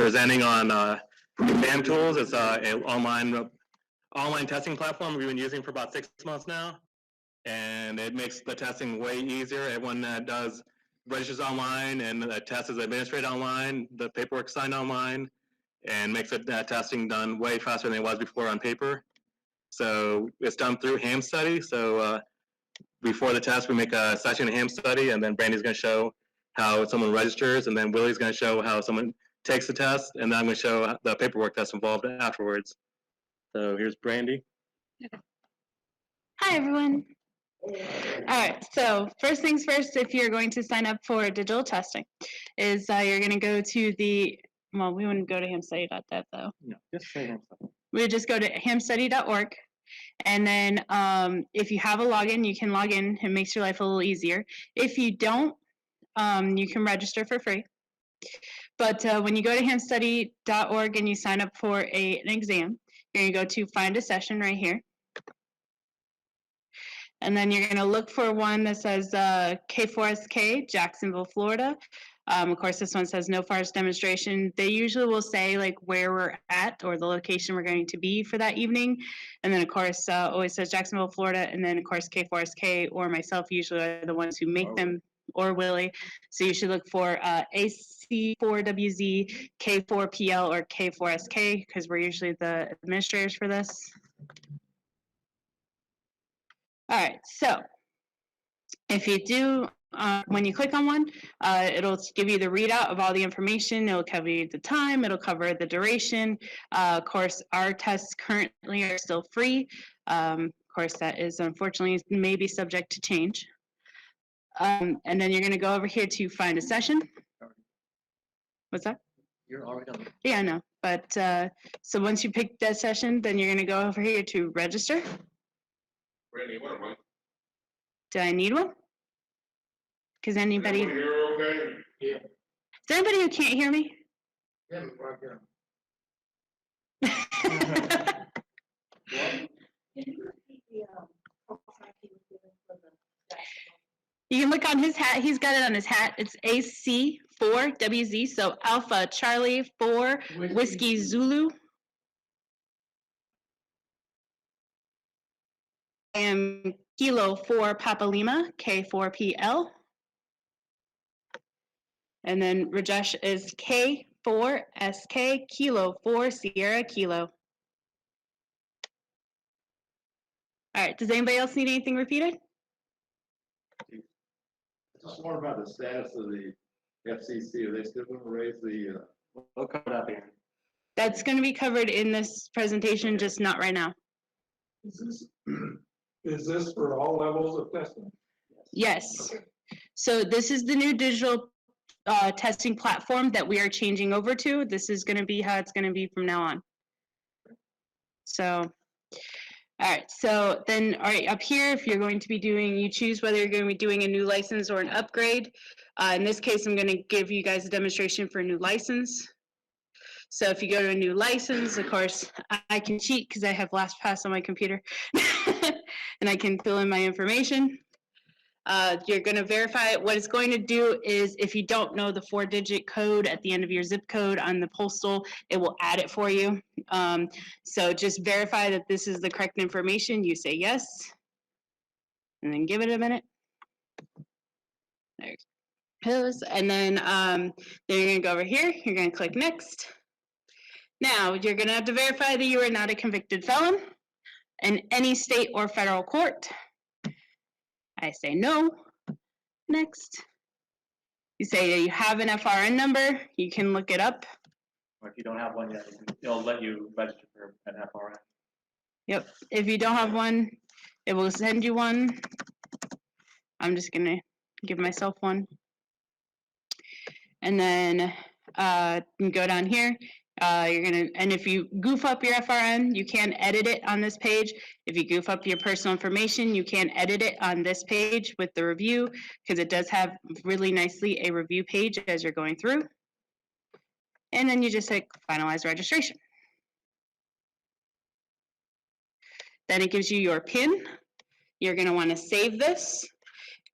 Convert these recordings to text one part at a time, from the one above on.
presenting on exam tools. It's an online testing platform we've been using for about 6 months now, and it makes the testing way easier. Everyone that registers online and the test is administrated online, the paperwork signed online, and makes it testing done way faster than it was before on paper. So it's done through ham study. So before the test, we make a session in ham study, and then Brandi's going to show how someone registers, and then Willy's going to show how someone takes the test, and then I'm going to show the paperwork that's involved afterwards. So here's Brandi. Hi, everyone. All right, so first things first, if you're going to sign up for digital testing, is you're going to go to the, well, we wouldn't go to hamstudy.dev though. No, just say ham study. We would just go to hamstudy.org. And then if you have a login, you can log in. It makes your life a little easier. If you don't, you can register for free. But when you go to hamstudy.org and you sign up for an exam, you're going to go to find a session right here. And then you're going to look for one that says K4SK, Jacksonville, Florida. Of course, this one says no forest demonstration. They usually will say like where we're at or the location we're going to be for that evening. And then of course, always says Jacksonville, Florida. And then of course, K4SK or myself usually are the ones who make them, or Willy. So you should look for AC4WZ, K4PL, or K4SK because we're usually the administrators for this. All right, so if you do, when you click on one, it'll give you the readout of all the information. It'll cover you the time. It'll cover the duration. Of course, our tests currently are still free. Of course, that is unfortunately maybe subject to change. And then you're going to go over here to find a session. What's that? You're already on. Yeah, I know. But so once you pick that session, then you're going to go over here to register. Brandi, what am I? Do I need one? Because anybody, is Okay? Yeah. there anybody who can't hear me? Yeah, right here. You can look on his hat. He's got it on his hat. It's AC4WZ, so Alpha Charlie 4 Whiskey Zulu. I am Kilo 4 Papa Lima, K4PL. And then Rajesh is K4SK, Kilo 4 Sierra Kilo. All right, does anybody else need anything repeated? Just more about the status of the FCC. Are they still going to raise the? We'll cover that again. That's going to be covered in this presentation, just not right now. Is this for all levels of testing? Yes. So this is the new digital testing platform that we are changing over to. This is going to be how it's going to be from now on. So, all right. So then, all right, up here, if you're going to be doing, you choose whether you're going to be doing a new license or an upgrade. In this case, I'm going to give you guys a demonstration for a new license. So if you go to a new license, of course, I can cheat because I have LastPass on my computer and I can fill in my information. You're going to verify it. What it's going to do is if you don't know the 4-digit code at the end of your zip code on the postal, it will add it for you. So just verify that this is the correct information. You say yes, and then give it a minute. There it goes. And then you're going to go over here. You're going to click next. Now, you're going to have to verify that you are not a convicted felon in any state or federal court. I say no. Next. You say that you have an FRN number. You can look it up. Or if you don't have one yet, it'll let you register for an FRN. Yep. If you don't have one, it will send you one. I'm just going to give myself one. And then you can go down here. You're gonna, and if you goof up your FRN, you can edit it on this page. If you goof up your personal information, you can edit it on this page with the review, because it does have really nicely a review page as you're going through. And then you just click finalize registration. Then it gives you your PIN. You're gonna wanna save this.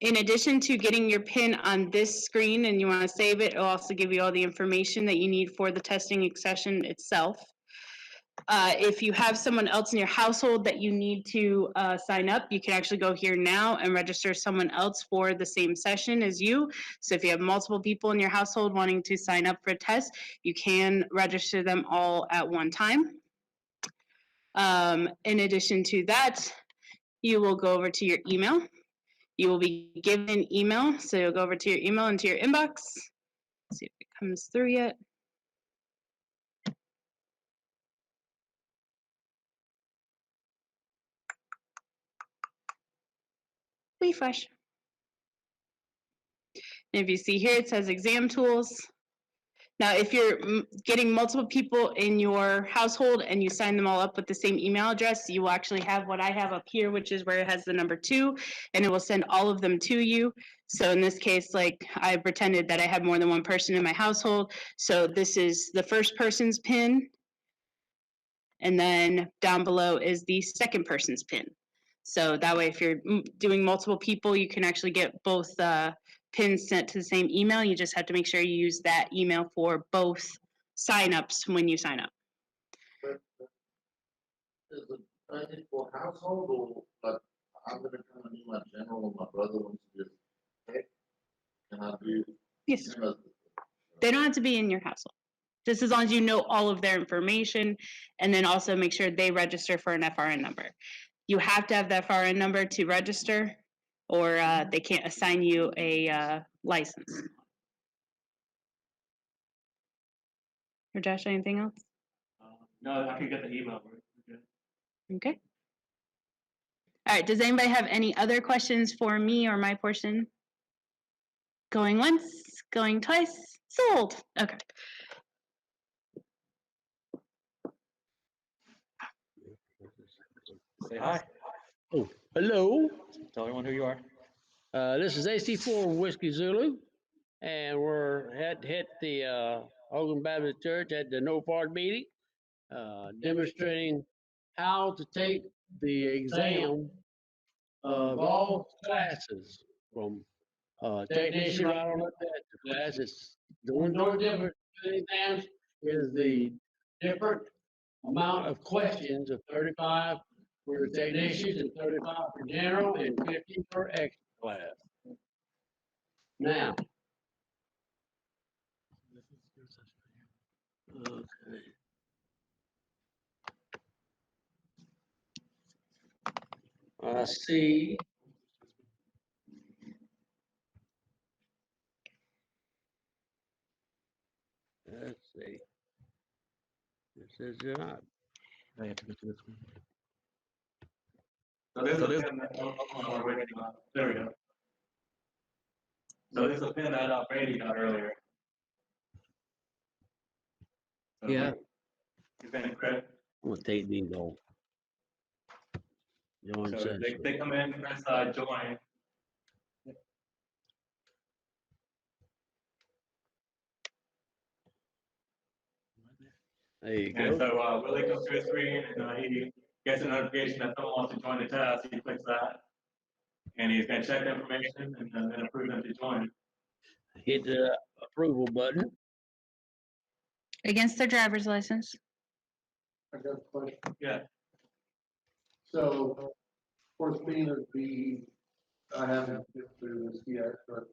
In addition to getting your PIN on this screen and you want to save it, it'll also give you all the information that you need for the testing session itself. If you have someone else in your household that you need to sign up, you can actually go here now and register someone else for the same session as you. So if you have multiple people in your household wanting to sign up for a test, you can register them all at one time. In addition to that, you will go over to your email. You will be given an email, so you'll go over to your email into your inbox. See if it comes through yet. Refresh. And if you see here, it says exam tools. Now, if you're getting multiple people in your household and you sign them all up with the same email address, you will actually have what I have up here, which is where it has the number 2, and it will send all of them to you. So in this case, like I pretended that I had more than one person in my household. So this is the first person's PIN, and then down below is the second person's PIN. So that way, if you're doing multiple people, you can actually get both PINs sent to the same email. You just have to make sure you use that email for both signups when you sign up. Is it only for household or like I'm gonna come and do my general and my brother wants to just, hey, can I do? Yes. They don't have to be in your household. Just as long as you know all of their information, and then also make sure they register for an FRN number. You have to have the FRN number to register, or they can't assign you a license. Or Josh, anything else? No, I can get the email. Okay. All right, does anybody have any other questions for me or my portion? Going once, going twice, sold. Okay. Say hi. Oh, hello. Tell everyone who you are. This is AC4 Whiskey Zulu, and we're at the Hogan Baptist Church at the No Part meeting, demonstrating how to take the exam of all classes from technician right on up to classes. The one difference between exams is the different amount of questions of 35 for the technicians and 35 for general and 50 for extra class. Now. Okay. I see. Let's see. It says you're not. I have to go to this one. So this is a pin that, there we go. So this is a pin that Brandi got earlier. So Yeah. He's been in credit. I'm gonna take these off. Join So session. they come in, press join. There you And go. so Willie comes to his screen and he gets a notification that someone wants to join the test. He clicks that. And he's going to check the information and then approve them to join. Hit the approval button. Against their driver's license. I got a question. Yeah. So, of course, being a B, I haven't been through this yet, but,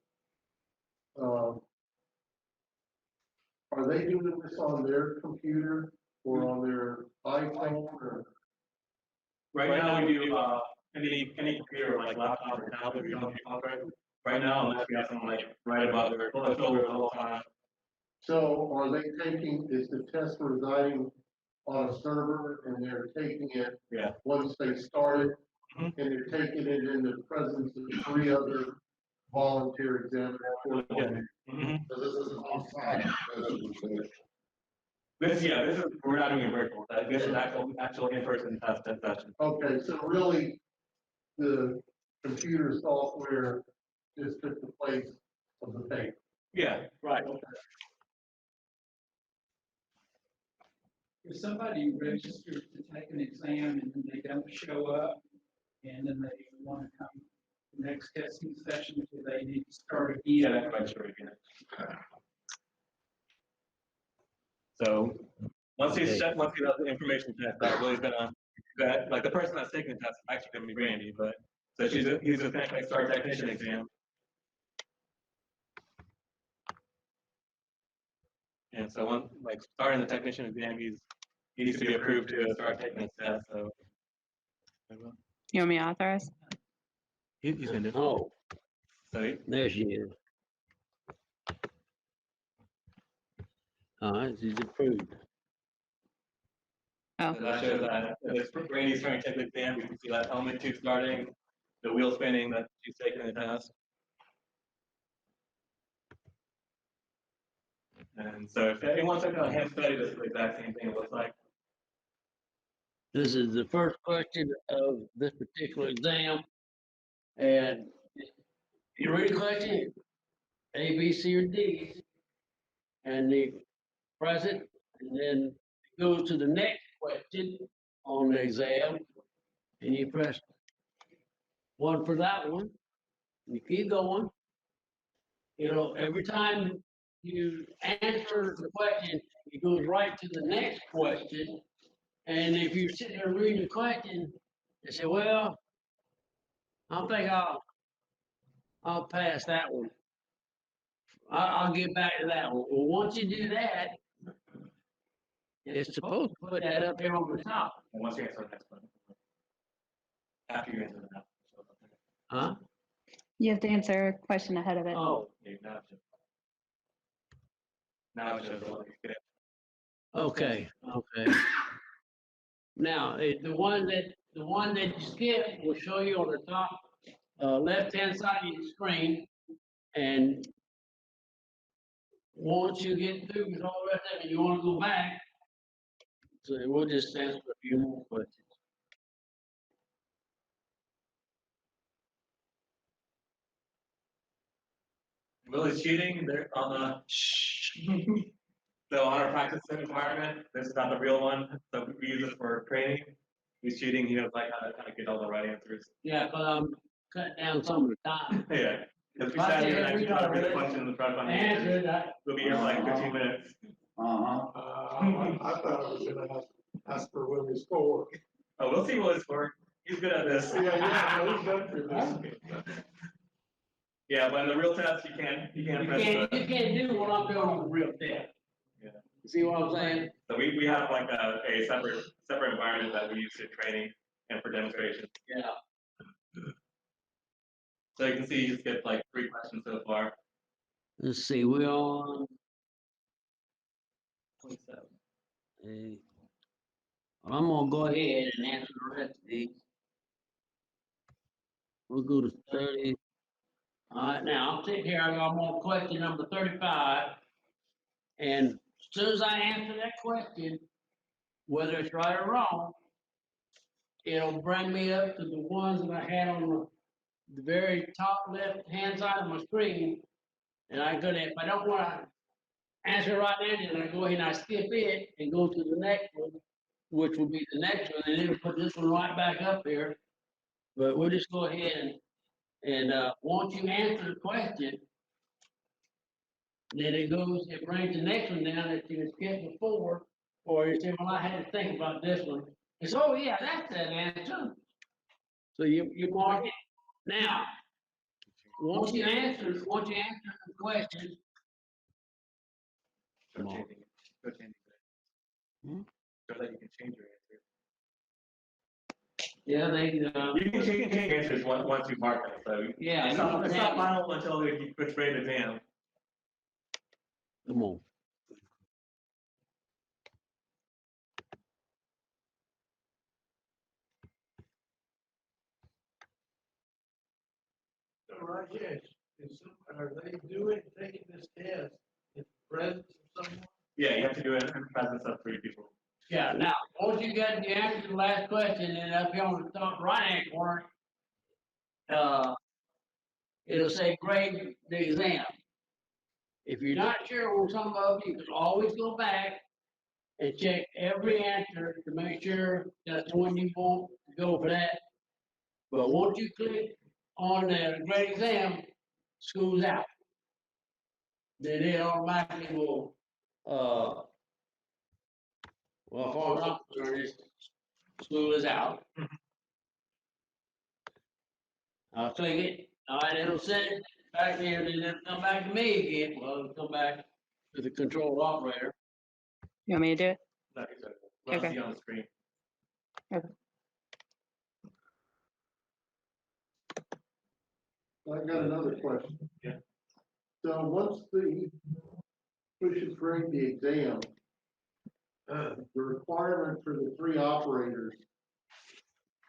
are they doing this on their computer or on their iPhone or? Right now we do any computer like laptop or tablet, we don't do software. Right now, unless we have someone like right above their shoulder the whole time. So are they taking, is the test residing on a server and they're taking it? Yeah. Once they start it, Mhm. and they're taking it in the presence of 3 other volunteer examiners? Yeah. Mhm. So this is on-site. This is, we're not doing a virtual. This is actual in-person test session. Okay, so really, the computer software just took the place of the paper. Yeah, right. If somebody registers to take an exam and then they don't show up, and then they want to come to next testing session, do they need to start again? that's quite sure again. So once he does the information test, that Willie's gonna, like the person that's taking the test is actually gonna be Brandi, but so he's just gonna start technician exam. And so once like starting the technician exam, he needs to be approved to start taking his test. So You want me to authorize? he's gonna do it. Oh, So there she is. All right, she's approved. Oh, so that shows that this Brandi's trying to take the exam. We can see that element 2 starting, the wheel spinning that she's taking the test. And so if anyone took a hand study, this is the exact same thing it looks like. This is the first question of this particular exam. And you read the question, A, B, C, or D, and the present, and then it goes to the next question on the exam, and you press one for that one, and you keep going. You know, every time you answer the question, it goes right to the next question. And if you're sitting there reading the question, you say, well, I think I'll pass that one. I'll get back to that one. Well, once you do that, it's supposed to put that up there on the top. And once you answer the next one, after you answer the next one. Huh? you have to answer a question ahead of it. Oh, Okay, now it shows what you get. okay, okay. Now, the one that you skip will show you on the top, left-hand side of your screen. And once you get through with all the rest of it, you want to go back. So we'll just answer a few more questions. Willie's cheating. They're on so on our practice environment, this is not the real one. So we use it for training. He's cheating. He knows like how to kind of get all the right answers. Yeah, but I'm cutting down some of the time. Yeah. If we sat here and actually try to read the question and try to find the answer, Answer that. we'll be here for like 15 minutes. I thought I was gonna ask for Willie's score. Oh, we'll see Willie's score. He's good at this. Yeah, he's done for this. Yeah, but in the real test, you can't press You the. can't do what I'm doing on the real test. Yeah. You see what I'm saying? So we have like a separate environment that we use for training and for demonstration. Yeah. So you can see you skipped like 3 questions so far. Let's see, we're on 27. Well, I'm gonna go ahead and answer the rest of these. We'll go to 30. All right, now I'm sitting here, I'm on question number 35. And as soon as I answer that question, whether it's right or wrong, it'll bring me up to the ones that I had on the very top left-hand side of my screen. And I go there, if I don't want to answer right now, then I go ahead and I skip it and go to the next one, which will be the next one, and it'll put this one right back up here. But we'll just go ahead and once you answer the question, then it brings the next one down that you skipped before, or you say, well, I had to think about this one. It's, oh yeah, that's that answer. So you mark it. Now, once you answer the question, Go Come on. change it. Go change it. Hmm? So that you can change your answer. yeah, You can change answers once you mark it. So yeah, it's not final until you push grade exam. come on. So Rajesh, are they taking this test in the presence of someone? Yeah, you have to do it in the presence of 3 people. Yeah, now, once you get the answer to the last question, and up here on the top right-hand corner, it'll say grade the exam. If you're not sure on some of them, you can always go back and check every answer to make sure that's the one you want to go for that. But once you click on the great exam, school's out. Then it automatically will, well, as far as I'm concerned, school is out. I'll click it, all right, it'll send it back here, then it'll come back to me again, well, it'll come back to the control operator. You want me to do it? No, it's okay. We'll Okay. see on the screen. I got another question. Yeah. So once the pushes grade the exam, the requirement for the three operators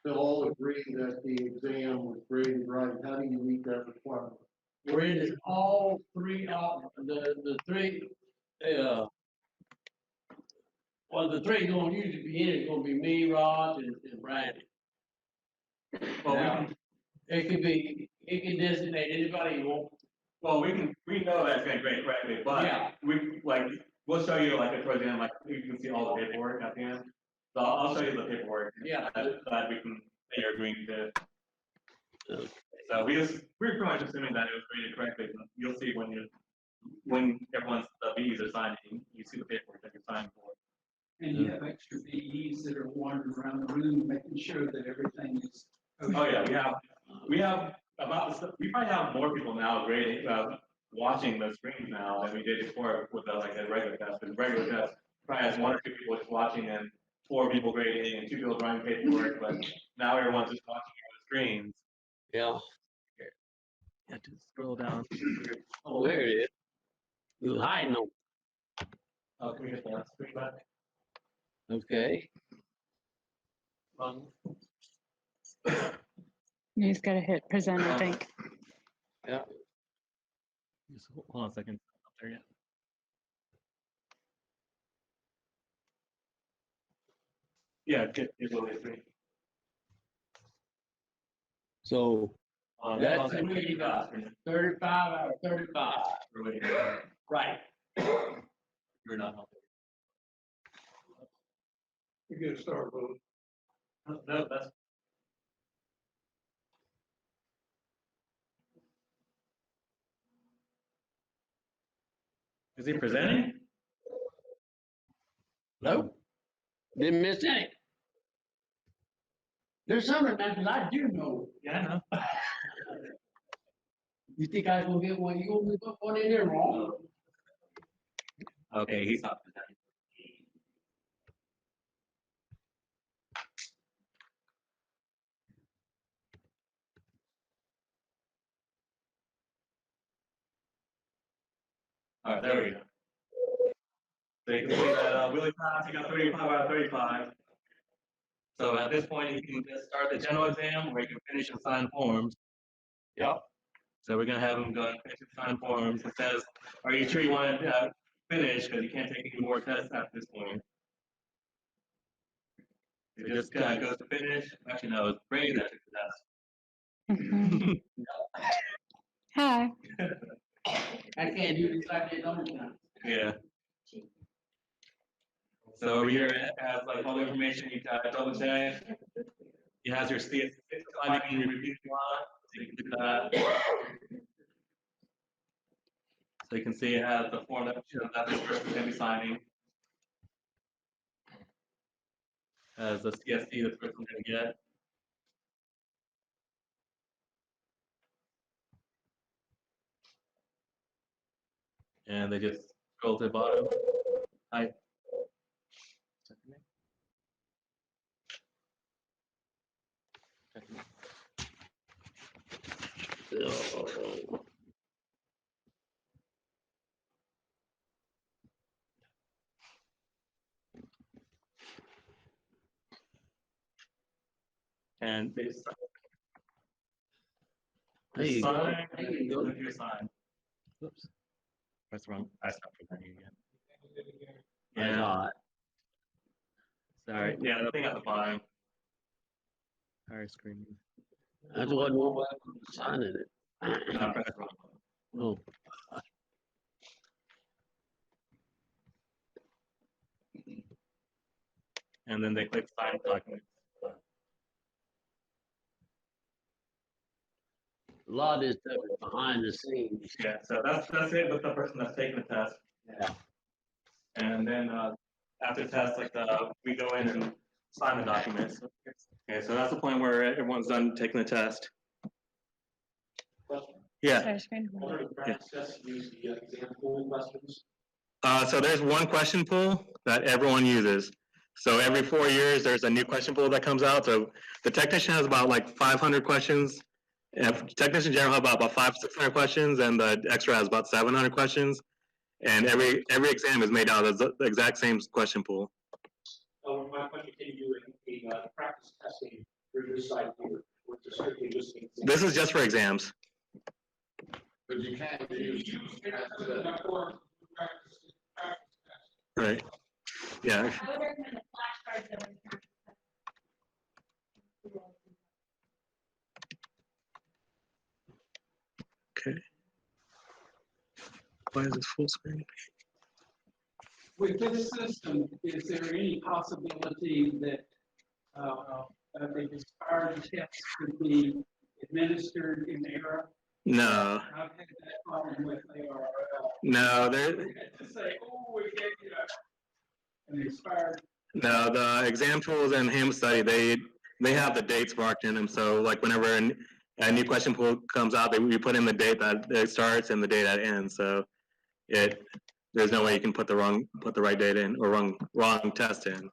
to all agree that the exam was graded right, how do you meet that requirement? We're in all three, the three, well, the three gonna usually be in it, gonna be me, Rod, and Brandi. Well, Now, it can designate anybody you want. we know that's gonna grade correctly, but Yeah. we'll show you like towards the end, like you can see all the paperwork at the end. So I'll show you the paperwork. Yeah. That you're agreeing to. So we're pretty much assuming that it was graded correctly. You'll see when everyone's, the B's are signing, you see the paperwork that you're signing for. And you have extra VEs that are wandering around the room, making sure that everything is. Oh, yeah, we probably have more people now grading, watching the screens now than we did before with the regular test. Because regular test probably has one or two people just watching and 4 people grading and 2 people drawing paperwork, but now everyone's just watching the screens. Yeah. Yeah, just scroll down. Oh, there it is. You was hiding them. Oh, can we get the screen back? Okay. You just gotta hit present, I think. Yeah. Just hold on a second. Up there yet? Yeah, get Willy screen. So that's it. what you got. 35 out of 35. Right. You're not helping. You get a start vote. No, that's. Is he presenting? Nope. Didn't miss any. There's something, man, because I do know. Yeah, I know. You think I was gonna get one? You gonna put one in there wrong? Okay, he's not presenting. All right, there we go. So you can see that Willy class, he got 35 out of 35. So at this point, you can just start the general exam where you can finish and sign forms. Yep. So we're gonna have him go and finish and sign forms. It says, are you sure you want to finish? Because you can't take any more tests at this point. It just goes to finish. Actually, no, it's Brady that took the test. Mhm. Hi. I can't do this like that all the time. Yeah. So over here it has like all the information you gotta double check. It has your CS signing repeat line, so you can do that. So you can see it has the form that this person can be signing. Has the CSC this person can get. And they just scroll to the bottom. Type. And they just There you go. sign. There you go. Click your sign. Oops. That's wrong. I stopped presenting again. That's Yeah. all right. Sorry. Yeah, the thing at the bottom. Higher screen. That's what one signing it. No, press wrong. Oh. And then they click sign document. A lot of this stuff is behind the scenes. Yeah, so that's it with the person that's taking the test. Yeah. And then after the test, we go in and sign the documents. Okay, so that's the point where everyone's done taking the test. Yeah. Share screen. So there's one question pool that everyone uses. So every 4 years, there's a new question pool that comes out. So the technician has about like 500 questions. Technician general has about 500-600 questions, and the extra has about 700 questions. And every exam is made out of the exact same question pool. My question, can you do a practice testing for your site here, or just strictly just an exam? This is just for exams. But you can't use. Right. Yeah. I would recommend the flashcards that we Okay. Why is this full screen? With this system, is there any possibility that the expired tests could be administered in error? No. I've had that problem with ARL. No, We had to say, oh, we gave you an expired. no, the exam tools and ham study, they have the dates marked in them. So like whenever a new question pool comes out, we put in the date that it starts and the date that ends. So there's no way you can put the right date in or wrong test in.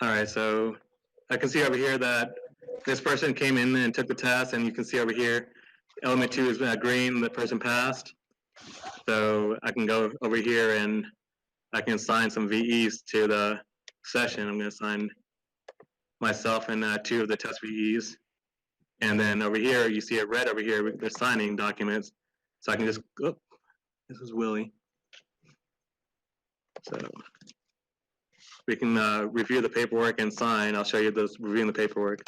All right, so I can see over here that this person came in and took the test, and you can see over here, element 2 is green, the person passed. So I can go over here and I can assign some VEs to the session. I'm gonna assign myself and 2 of the test VEs. And then over here, you see it red over here, they're signing documents. So I can just, oh, this is Willie. So we can review the paperwork and sign. I'll show you those reviewing the paperwork.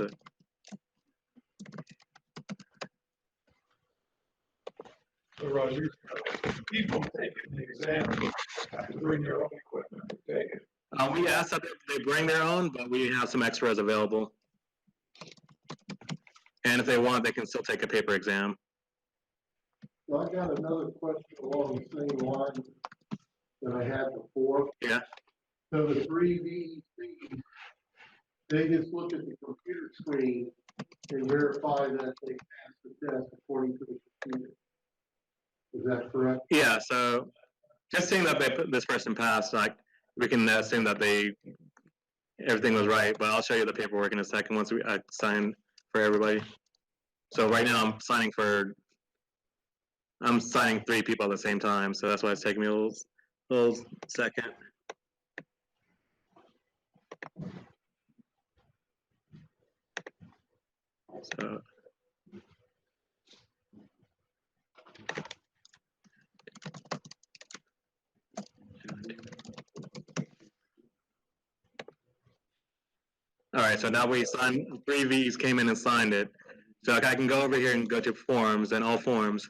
So Roger, people taking the exam have to bring their own equipment to take it. We asked that they bring their own, but we have some extras available. And if they want, they can still take a paper exam. So I got another question along the same line that I had before. Yeah. So the 3 VECs, they just look at the computer screen and verify that they passed the test according to the computer. Is that correct? Yeah, so just seeing that this person passed, like we can assume that everything was right, but I'll show you the paperwork in a second once I sign for everybody. So right now I'm signing 3 people at the same time, so that's why it's taking me a little second. So. All right, so now we signed, 3 V's came in and signed it. So I can go over here and go to forms and all forms.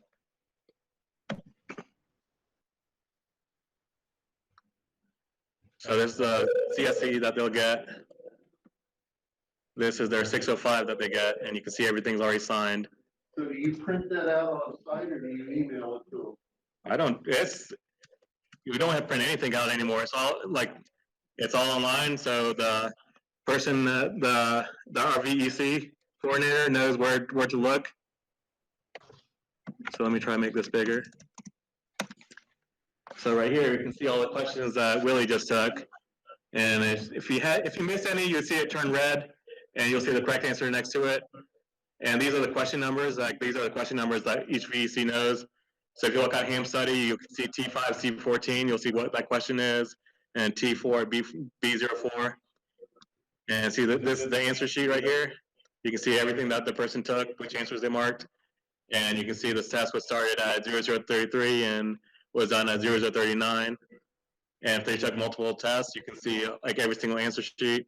So this is the CSC that they'll get. This is their 605 that they get, and you can see everything's already signed. So do you print that out on site or do you email it to them? We don't have to print anything out anymore. It's all online. So the person, the RVEC coordinator knows where to look. So let me try and make this bigger. So right here, you can see all the questions that Willie just took. And if you missed any, you'll see it turn red, and you'll see the correct answer next to it. And these are the question numbers. These are the question numbers that each VEC knows. So if you look at ham study, you can see T5, C14. You'll see what that question is, and T4, B04. And see this is the answer sheet right here. You can see everything that the person took, which answers they marked. And you can see this test was started at 0033 and was done at 0039. And if they took multiple tests, you can see every single answer sheet.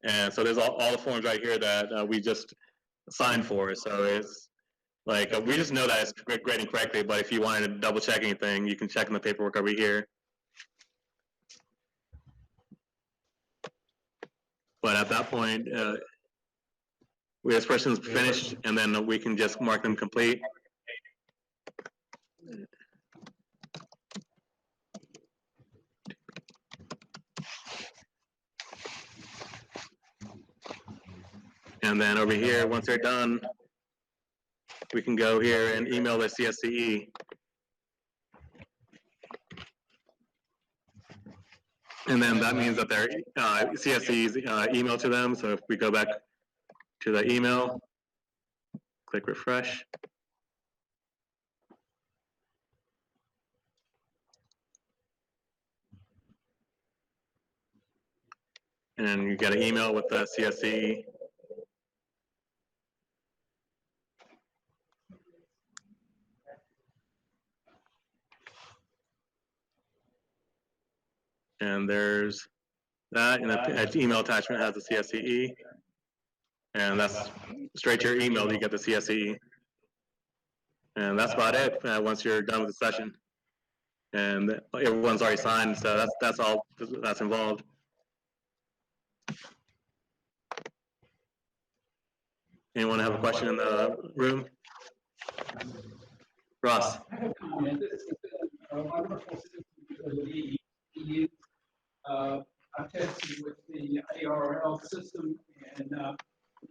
And so there's all the forms right here that we just signed for. So it's like, we just know that it's grading correctly, but if you wanted to double check anything, you can check in the paperwork over here. But at that point, this person's finished, and then we can just mark them complete. And then over here, once they're done, we can go here and email the CSCE. And then that means that their CSCE's email to them. So if we go back to the email, click refresh. And you get an email with the CSCE. And there's that, and the email attachment has the CSCE. And that's straight to your email, you get the CSCE. And that's about it once you're done with the session. And everyone's already signed, so that's all that's involved. Anyone have a question in the room? Ross? I have a comment. This is a wonderful system for the EU. I've tested with the ARL system, and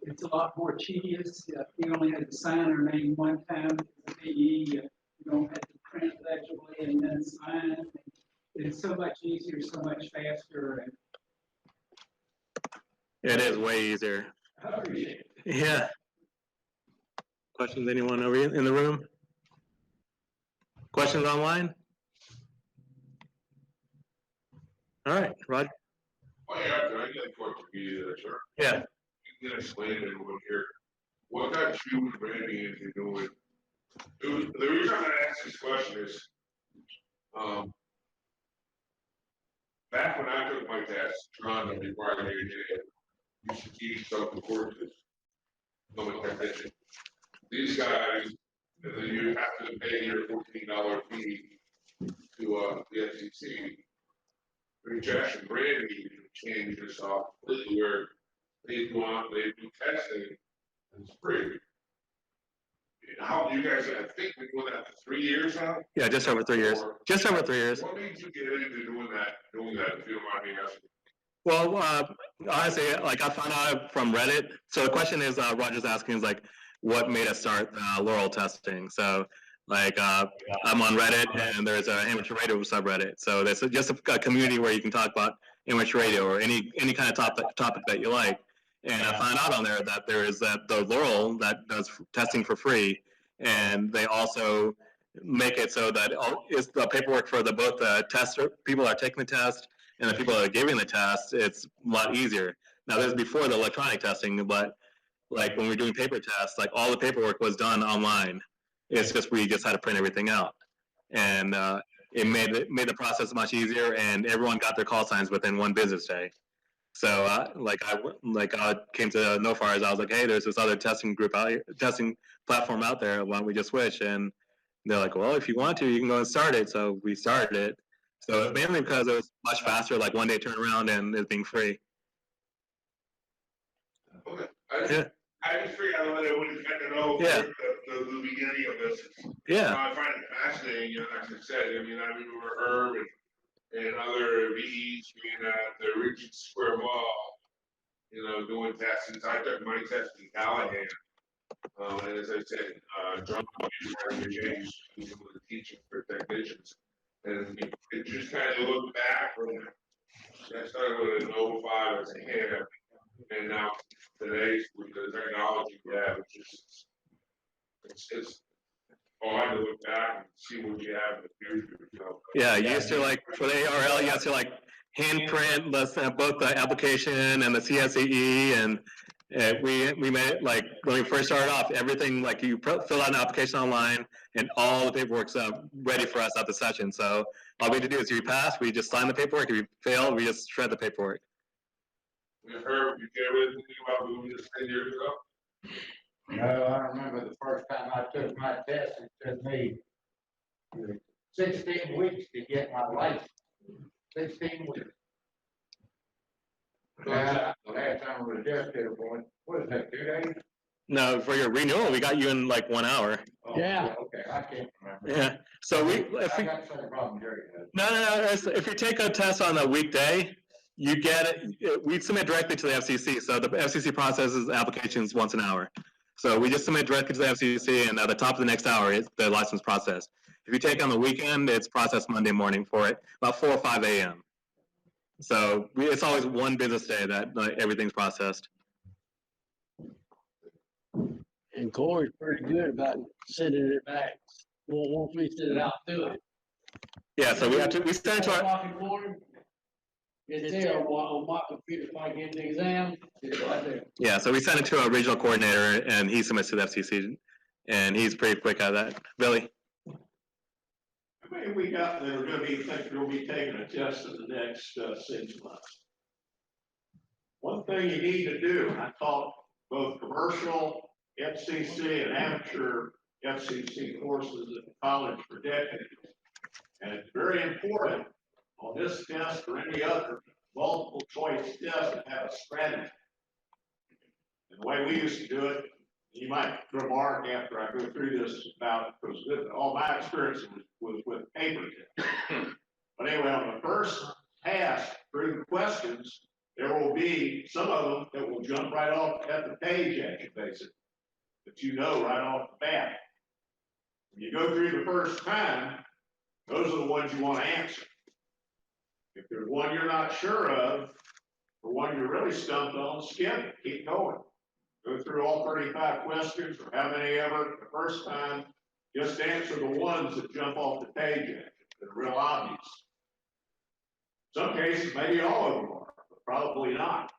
it's a lot more tedious. You only had to sign our name one time. The PE, you don't have to print legibly and then sign. It's so much easier, so much faster. And It is way easier. I appreciate it. Yeah. Questions, anyone over in the room? Questions online? All right, Rod. Oh, yeah, I got a question for you, sir. Yeah. You can explain to everyone here, what got you and Brandi into doing? The reason I asked this question is, back when I took my test, John, before I made it, used to teach something courses, public technician. These guys, and then you have to pay your $14 fee to the SEC. Rajesh and Brandi changed this off completely where they go out, they do testing, and it's free. How you guys, I think we've been doing that for 3 years now? Yeah, just over 3 years. Just over 3 years. What made you get into doing that, if you don't mind me asking? Well, honestly, like I found out from Reddit. So the question is, Roger's asking is like, what made us start Laurel testing? So like, I'm on Reddit and there's an amateur radio subreddit. So there's just a community where you can talk about amateur radio or any kind of topic that you like. And I found out on there that there is the Laurel that does testing for free, and they also make it so that it's the paperwork for both the tester people that are taking the test and the people that are giving the test. It's a lot easier. Now this is before the electronic testing, but like when we're doing paper tests, like all the paperwork was done online. It's just we just had to print everything out, and it made the process much easier, and everyone got their call signs within 1 business day. So I came to NoFars. I was like, hey, there's this other testing group out here, testing platform out there. Why don't we just switch? And they're like, well, if you want to, you can go and start it. So we started it. So it's mainly because it was much faster, like 1 day turnaround, and it's being free. Okay. Yeah. I just figured out that I would kind of know Yeah. the beginning of this. Yeah. I find it fascinating, you know, like I said, I remember Herb and other VEs being at the Regent Square Mall, doing testing. I took my test in Callahan. And as I said, John James was one of the teaching for technicians. And it just kind of looked back from, I started with an 05 as a hand, and now today with the technology we have, it's fun to look back and see what you have in the future. Yeah, you used to like for the ARL, you have to like handprint both the application and the CSCE, and we made it like when we first started off, everything like you fill out an application online, and all the paperwork's ready for us at the session. So all we had to do is if you pass, we just sign the paperwork. If you fail, we just shred the paperwork. We heard, you care anything about moving this 10 years ago? No, I remember the first time I took my test, it took me 16 weeks to get my license. 16 weeks. Yeah, the last time I was just there, boy, what is that, 2 days? No, for your renewal, we got you in like 1 hour. Oh, Yeah. Okay, I can't remember. Yeah. So I if we, got the same problem Jerry has. no. If you take a test on a weekday, you get it. We submit directly to the FCC. So the FCC processes applications once an hour. So we just submit directly to the FCC, and at the top of the next hour, it's the license processed. If you take on the weekend, it's processed Monday morning for it, about 4 or 5 a.m. So it's always one business day that everything's processed. And Corey's pretty good about sending it back. Well, once we send it out to it. Yeah. So we send it to our. It's there on my computer, if I get the exam, it's right there. Yeah, so we send it to our regional coordinator, and he submits to the FCC, and he's pretty quick at that. Billy? How many we got that are gonna be, think will be taking a test in the next 6 months? One thing you need to do, and I taught both commercial FCC and amateur FCC courses at the college for decades. And it's very important on this test or any other multiple choice test to have a strategy. And the way we used to do it, you might remark after I go through this about, because all my experience was with paper tests. But anyway, on the first pass through the questions, there will be some of them that will jump right off at the page at you, basically, that you know right off the bat. When you go through the first time, those are the ones you want to answer. If there's one you're not sure of, or one you're really stumped on, skip it, keep going. Go through all 35 questions, or how many ever the first time, just answer the ones that jump off the page at you, that are real obvious. Some cases, maybe all of them are, but probably not.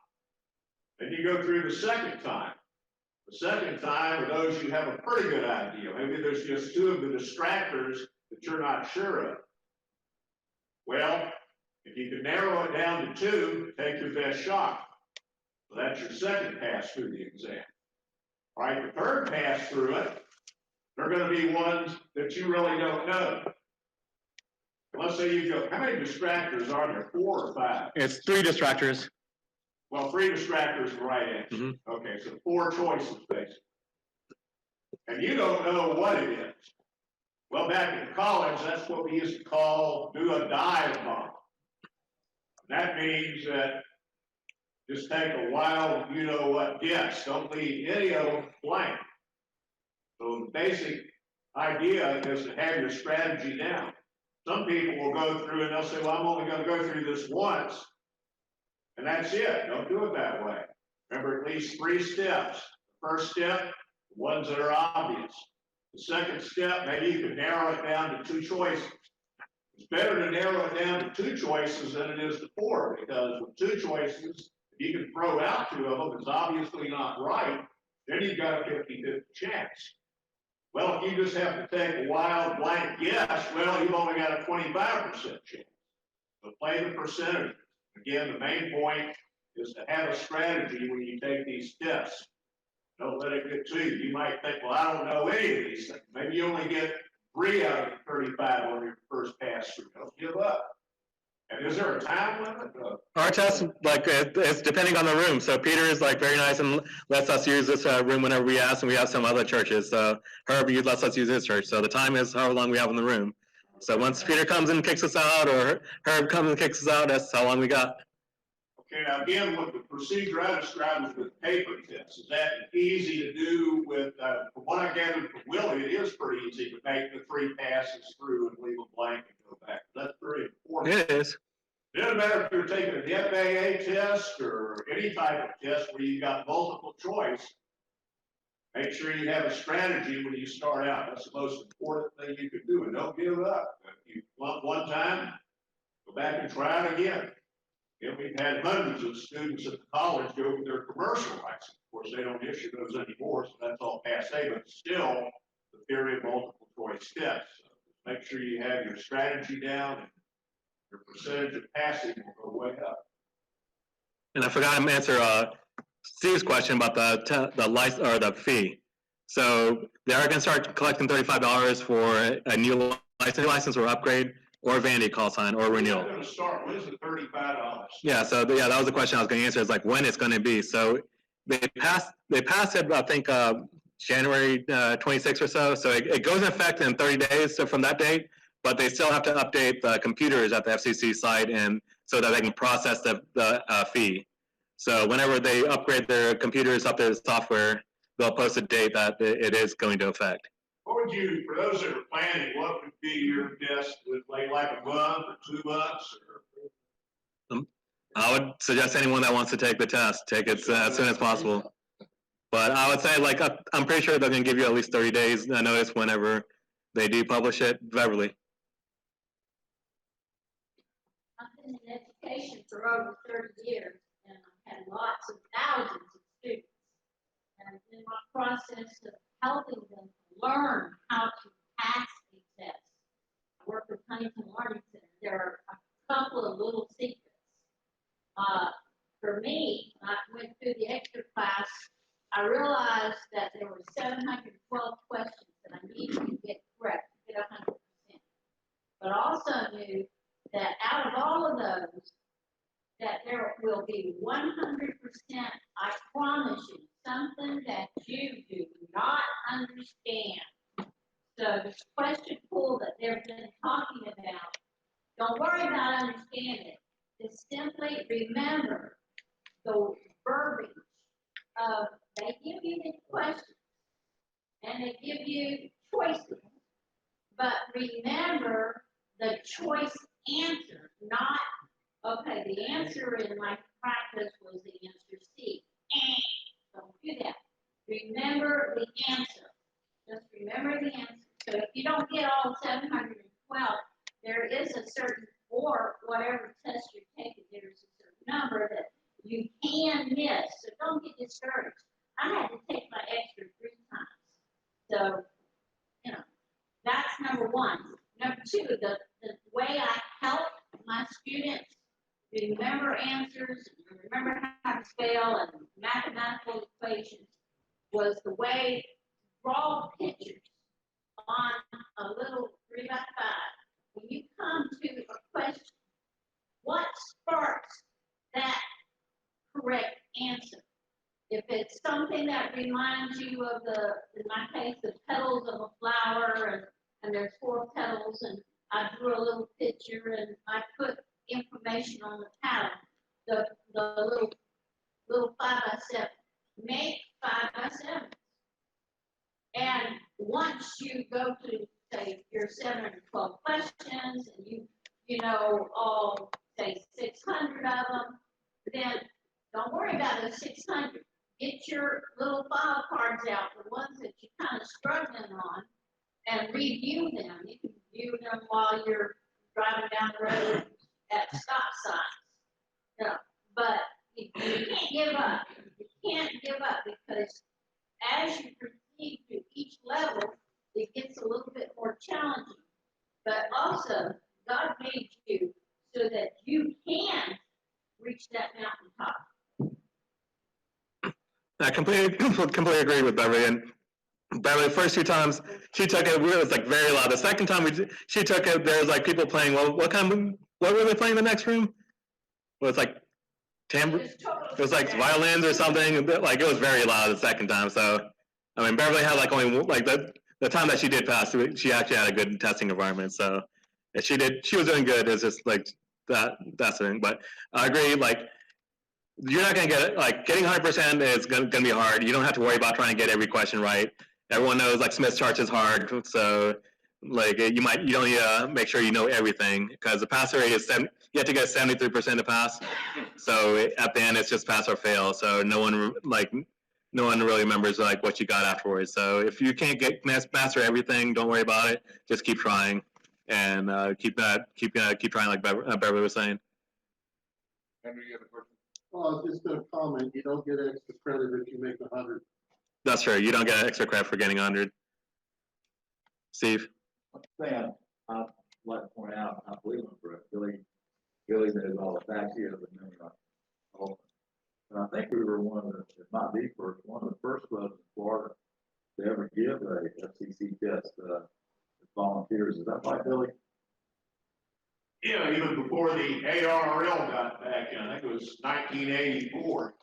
Then you go through the second time. The second time are those you have a pretty good idea. Maybe there's just 2 of the distractors that you're not sure of. Well, if you can narrow it down to 2, take your best shot. So that's your second pass through the exam. All right, the third pass through it, they're going to be ones that you really don't know. Let's say you go, how many distractors are there? 4 or 5? It's 3 distractors. Well, 3 distractors, the right answer. Mm-hmm. Okay, so 4 choices basically. And you don't know what it is. Well, back in college, that's what we used to call do a dive bomb. That means that just take a wild, you know what, guess. Don't leave any of them blank. So the basic idea is to have your strategy down. Some people will go through and they'll say, well, I'm only going to go through this once, and that's it. Don't do it that way. Remember, at least 3 steps. The first step, the ones that are obvious. The second step, maybe you can narrow it down to 2 choices. It's better to narrow it down to 2 choices than it is to 4, because with 2 choices, if you can throw out 2 of them, it's obviously not right, then you've got a 50-50 chance. Well, if you just have to take a wild blank guess, well, you've only got a 25% chance. So play the percentages. Again, the main point is to have a strategy when you take these tests. Don't let it get to you. You might think, well, I don't know any of these things. Maybe you only get 3 out of 35 on your first pass through. Don't give up. And is there a time limit? Our test, like, it's depending on the room. So Peter is like very nice and lets us use this room whenever we ask, and we have some other churches. So Herb lets us use his church. So the time is however long we have in the room. So once Peter comes and kicks us out, or Herb comes and kicks us out, that's how long we got. Okay, now again, what the procedure I described was with paper tests. Is that easy to do with, from what I gathered from Willie, it is pretty easy to make the 3 passes through and leave a blank and go back. That's very important. It is. It doesn't matter if you're taking an FAA test or any type of test where you've got multiple choice. Make sure you have a strategy when you start out. That's the most important thing you can do, and don't give up. If you flunk one time, go back and try it again. And we've had hundreds of students at the college go for their commercial license. Of course, they don't issue those anymore, so that's all passé, but still the theory of multiple choice steps. So make sure you have your strategy down, and your percentage of passing will go way up. And I forgot to answer Steve's question about the license or the fee. So they are gonna start collecting $35 for a new license or upgrade or vanity call sign or renewal. When's it gonna start? When's the $35? Yeah, so yeah, that was the question I was gonna answer, is like when it's gonna be. So they passed it, I think, January 26th or so. So it goes in effect in 30 days so from that date, but they still have to update the computers at the FCC site and so that they can process the fee. So whenever they upgrade their computers, update the software, they'll post a date that it is going to affect. What would you, for those that are planning, what would be your guess? Would it like a month or 2 months or? I would suggest anyone that wants to take the test, take it as soon as possible. But I would say, like, I'm pretty sure they're going to give you at least 30 days notice whenever they do publish it. Beverly. I've been in education for over 30 years, and I've had lots of thousands of students. And in my process of helping them learn how to pass these tests, I work with Huntington Learning Center. There are a couple of little secrets. For me, when I went through the extra class, I realized that there were 712 questions that I needed to get correct, to get 100%. But also knew that out of all of those, that there will be 100%, I promise you, something that you do not understand. So this question pool that they've been talking about, don't worry about understanding it. Just simply remember the verbiage of, they give you the questions and they give you choices, but remember the choice answer, not, okay, the answer in my practice was the answer C. Don't do that. Remember the answer. Just remember the answer. So if you don't get all 712, there is a certain, or whatever test you're taking, there's a certain number that you can miss. So don't get discouraged. I had to take my extra 3 times. So, you know, that's number one. Number two, the way I help my students remember answers, remember how to spell and mathematical equations was the way to draw pictures on a little 3x5. When you come to a question, what sparks that correct answer? If it's something that reminds you of in my case, the petals of a flower, and there's 4 petals, and I drew a little picture, and I put information on the pattern, the little 5x7, make 5x7. And once you go to, say, your 712 questions, and you know all, say, 600 of them, then don't worry about those 600. Get your little file cards out, the ones that you're kind of struggling on, and review them. You can review them while you're driving down the road at stop signs. Yeah, but you can't give up. You can't give up, because as you proceed to each level, it gets a little bit more challenging. But also, God made you so that you can reach that mountaintop. I completely agree with Beverly. And Beverly, the first 2 times she took it, it was like very loud. The second time she took it, there was like people playing. Well, what were they playing in the next room? Well, it's like it was like violins or something. Like, it was very loud the second time. So, I mean, Beverly had like only like the time that she did pass, she actually had a good testing environment. So, she was doing good. It's just like that's the thing. But I agree, like, you're not gonna get it. Like, getting 100% is gonna be hard. You don't have to worry about trying to get every question right. Everyone knows, like, Smith's charts is hard. So, like, you don't need to make sure you know everything, because the pass rate is you have to get 73% to pass. So at the end, it's just pass or fail. So no one really remembers like what you got afterwards. So if you can't master everything, don't worry about it. Just keep trying, and keep trying, like Beverly was saying. Henry, you have a question? Well, I was just gonna comment, you don't get extra credit if you make 100. That's true. You don't get extra credit for getting 100. Steve? Sam, I'd like to point out, I believe I'm correct, Billy knows all the facts here, but maybe not all. And I think we were one of the, it might be first, one of the first clubs in Florida to ever give a FCC test, volunteers. Is that right, Billy? Yeah, even before the ARRL got back in, I think it was 1984.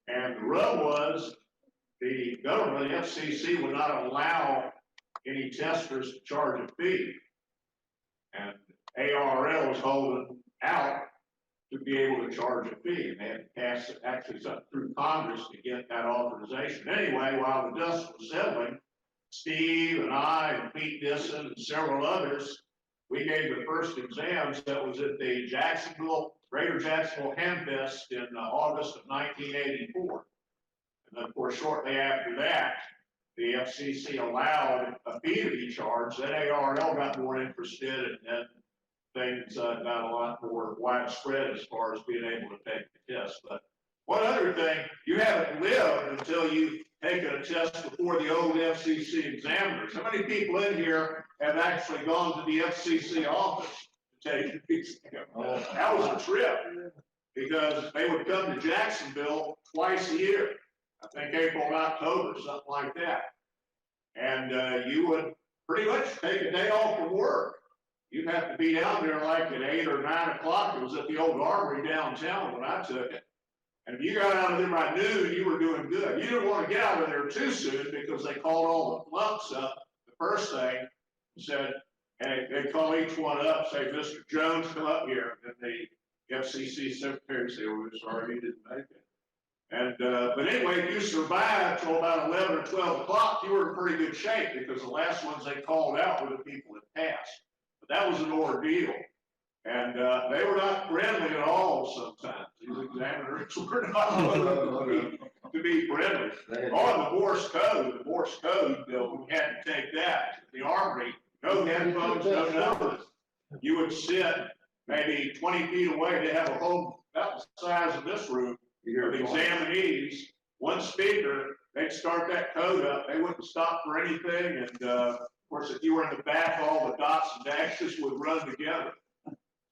And the rub was the government, the FCC, would not allow any testers to charge a fee. And ARRL was holding out to be able to charge a fee. And they had to pass it actually through Congress to get that authorization. Anyway, while the dust was settling, Steve and I and Pete Disson and several others, we gave the first exams. That was at the Greater Jacksonville Hamfest in August of 1984. And then, of course, shortly after that, the FCC allowed a fee to be charged. Then ARL got more interested, and things got a lot more widespread as far as being able to take the test. But one other thing, you haven't lived until you've taken a test before the old FCC examiners. How many people in here have actually gone to the FCC office to take the exam? That was a trip, because they would come to Jacksonville twice a year. I think April and October, something like that. And you would pretty much take a day off from work. You'd have to be down there like at 8 or 9 o'clock. It was at the old Armory downtown when I took it. And if you got out of there by noon, you were doing good. You didn't want to get out of there too soon, because they called all the flunks up the first thing and said, hey, they call each one up, say, Mr. Jones, come up here. And the FCC secretary said, we're sorry you didn't make it. And, but anyway, if you survived till about 11 or 12 o'clock, you were in pretty good shape, because the last ones they called out were the people that passed. But that was an ordeal. And they were not friendly at all sometimes. These examiners were not to be friendly. Oh, the Morse code, we had to take that. The Armory, no headphones, no nothing. You would sit maybe 20 feet away. They have a whole, about the size of this room, of examinees, one speaker. They'd start that code up. They wouldn't stop for anything. And of course, if you were in the back, all the dots and dashes would run together.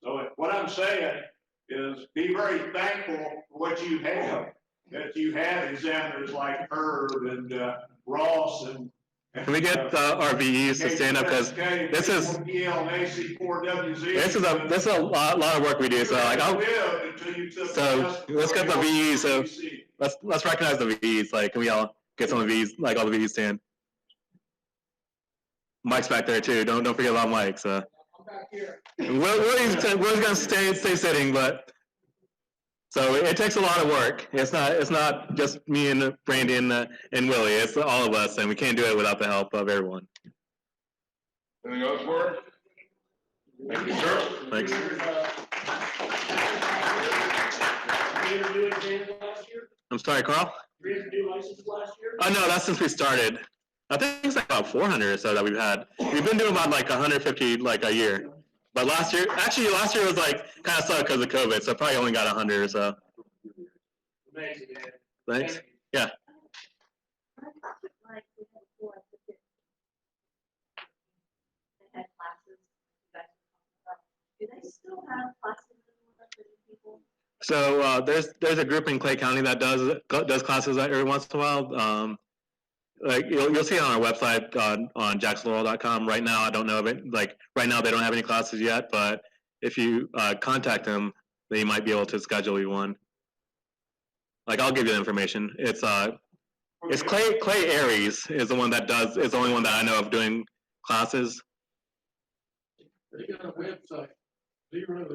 So what I'm saying is, be very thankful for what you have, that you have examiners like Herb and Ross and. Can we get our VEs to stand up, because this is AC4WZ. this is a lot of work we do. So like let's get the VEs. So let's recognize the VEs. Like, can we all get some of the VEs? Like all the VEs stand. Mike's back there too. Don't forget about Mike. So. I'm back here. Willie's gonna stay sitting, but so it takes a lot of work. It's not just me and Brandi and Willie. It's all of us, and we can't do it without the help of everyone. Anything else for it? Thank you, sir. Thanks. I'm sorry, Carl? Oh, no, that's since we started. I think it's like about 400 or so that we've had. We've been doing about like 150 like a year. But last year was like kind of slow because of COVID, so probably only got 100 or so. Amazing, man. Thanks. Yeah. Do they still have classes for people? So there's a group in Clay County that does classes every once in a while. Like you'll see it on our website on jacksonlaurel.com. Right now, I don't know of it. Like right now, they don't have any classes yet. But if you contact them, they might be able to schedule you one. Like I'll give you the information. It's Clay Aries is the one that is the only one that I know of doing classes. They got a website, zero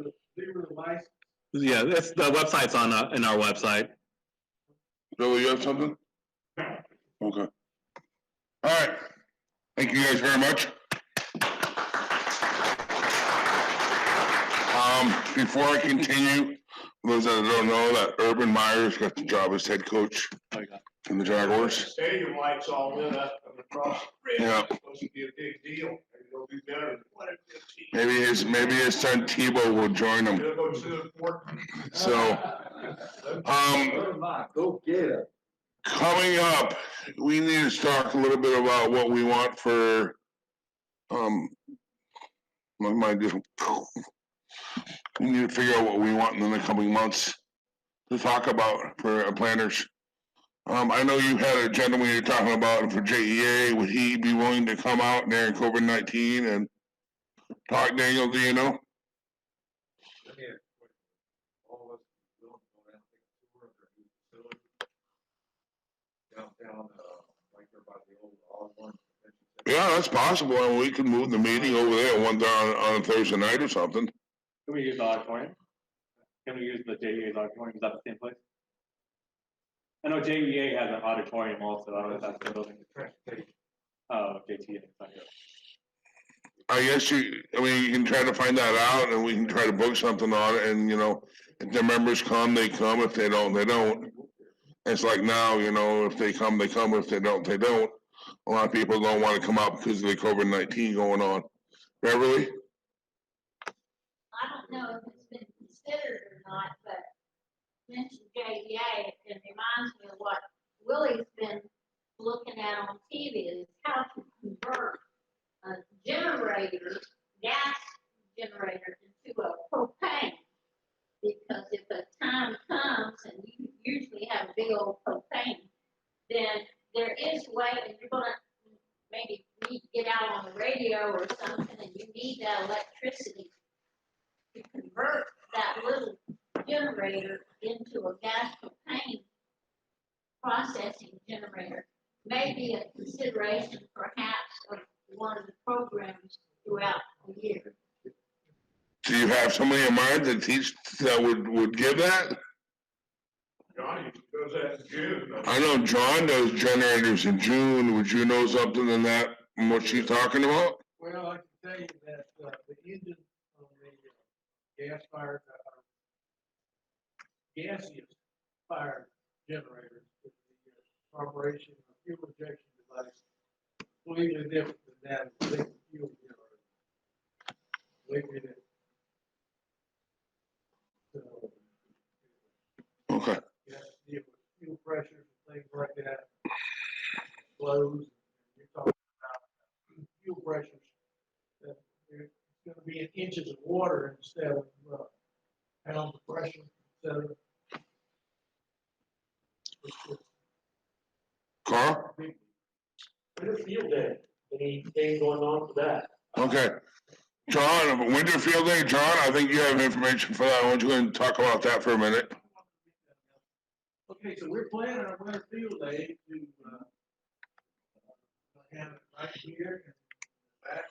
license. Yeah, it's the website's on in our website. Billy, you have something? Okay. All right. Thank you guys very much. Before I continue, those that don't know, that Urban Myers got the job as head coach in the Jaguars. Stadium lights all lit up coming across the bridge. Yeah. It's supposed to be a big deal. Maybe it'll be better than what it is. Maybe his son Tebow will join him. It'll go to the court. So, Go get it. coming up, we need to talk a little bit about what we want for, we need to figure out what we want in the coming months to talk about for planners. I know you had a gentleman you're talking about for JEA. Would he be willing to come out during COVID-19 and talk, Daniel, do you know? All of us will go down and take a tour of their new facility. Downtown, right there by the old Osborne Convention Center. Yeah, that's possible, and we could move the meeting over there one time on a Thursday night or something. Can we use the auditorium? Can we use the JEA's auditorium? Is that the same place? I know JEA has an auditorium also. I don't know if that's the building. Transportation. Oh, JTA. Okay. I guess you can try to find that out, and we can try to book something on it, and, if the members come, they come. If they don't, they don't. It's like now, if they come, they come. If they don't, they don't. A lot of people don't want to come out because of the COVID-19 going on. Beverly? I don't know if it's been considered or not, but mentioned JEA, it reminds me of what Willy's been looking at on TV, is how to convert a generator, gas generator, into a propane. Because if a time comes and you usually have a big old propane, then there is a way, and you're gonna maybe need to get out on the radio or something, and you need that electricity to convert that little generator into a gas propane processing generator. Maybe a consideration perhaps of one of the programs throughout the year. Do you have somebody in mind that would give that? Johnny does that in June. I know John does generators in June. Would you know something in that, what she's talking about? Well, I can tell you that, the engine on the gas-fired, gaseous fired generators is the operation of fuel injection device, completely different than that of the liquid fuel generator. Liquid is. So, Okay. you have to deal with fuel pressures and things like that, flows, you're talking about fuel pressures, that it's gonna be in inches of water instead of, pounds of pressure, instead of. Carl? Winter Field Day, anything going on for that? Okay. John, Winter Field Day, John, I think you have information for that. Why don't you go and talk about that for a minute? Okay, so we're planning our Winter Field Day to, have it right here in the back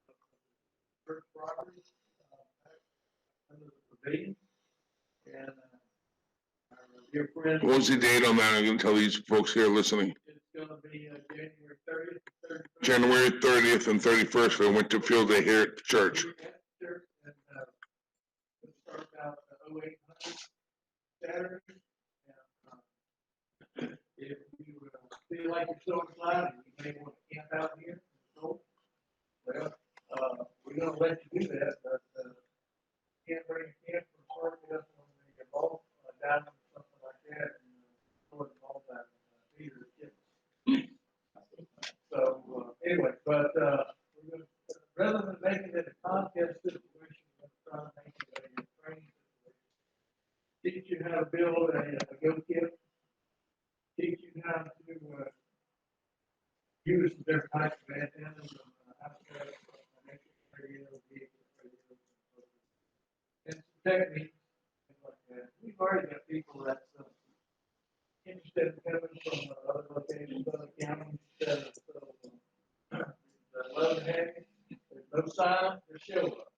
of the church property, under the pavilion. And, our dear friend. What's the date on that? I'm gonna tell these folks here listening. It's gonna be, January 30th, 31st. January 30th and 31st for Winter Field Day here at the church. At the church, and, it starts out at 0800 Saturday. And, if you feel like you're so inclined, you may want to camp out here. So, well, we're gonna let you do that, but, can't bring a camp or park it up on the ball, down or something like that, and, sort of all that, either kids. So, anyway, but, we're gonna, rather than making it a contest situation, we're trying to make it a training situation. Teach you how to build a go kit. Teach you how to, use different types of antennas, outside radio, vehicle radio, and some techniques, things like that. We've already got people that's interested in coming from other locations, other counties, so, love to have you. There's no sign, just show up.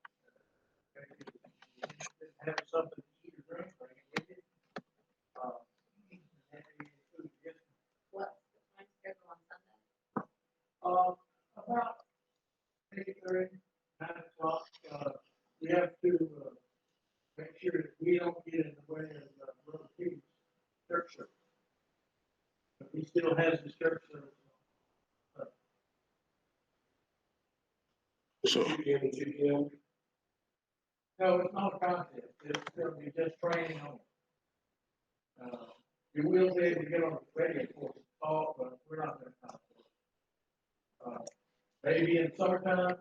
Have something to eat or drink, bring it with you. What's the time schedule on Sunday? About 8:30, 9 o'clock, we have to, make sure that we don't get in the way of, Brother Kiehl's church service. But he still has his church service. So, 2 p.m. and 2 p.m. No, it's not a contest, it's gonna be just training on. You will be able to get on the radio for the talk, but we're not gonna contest. Maybe in summertime,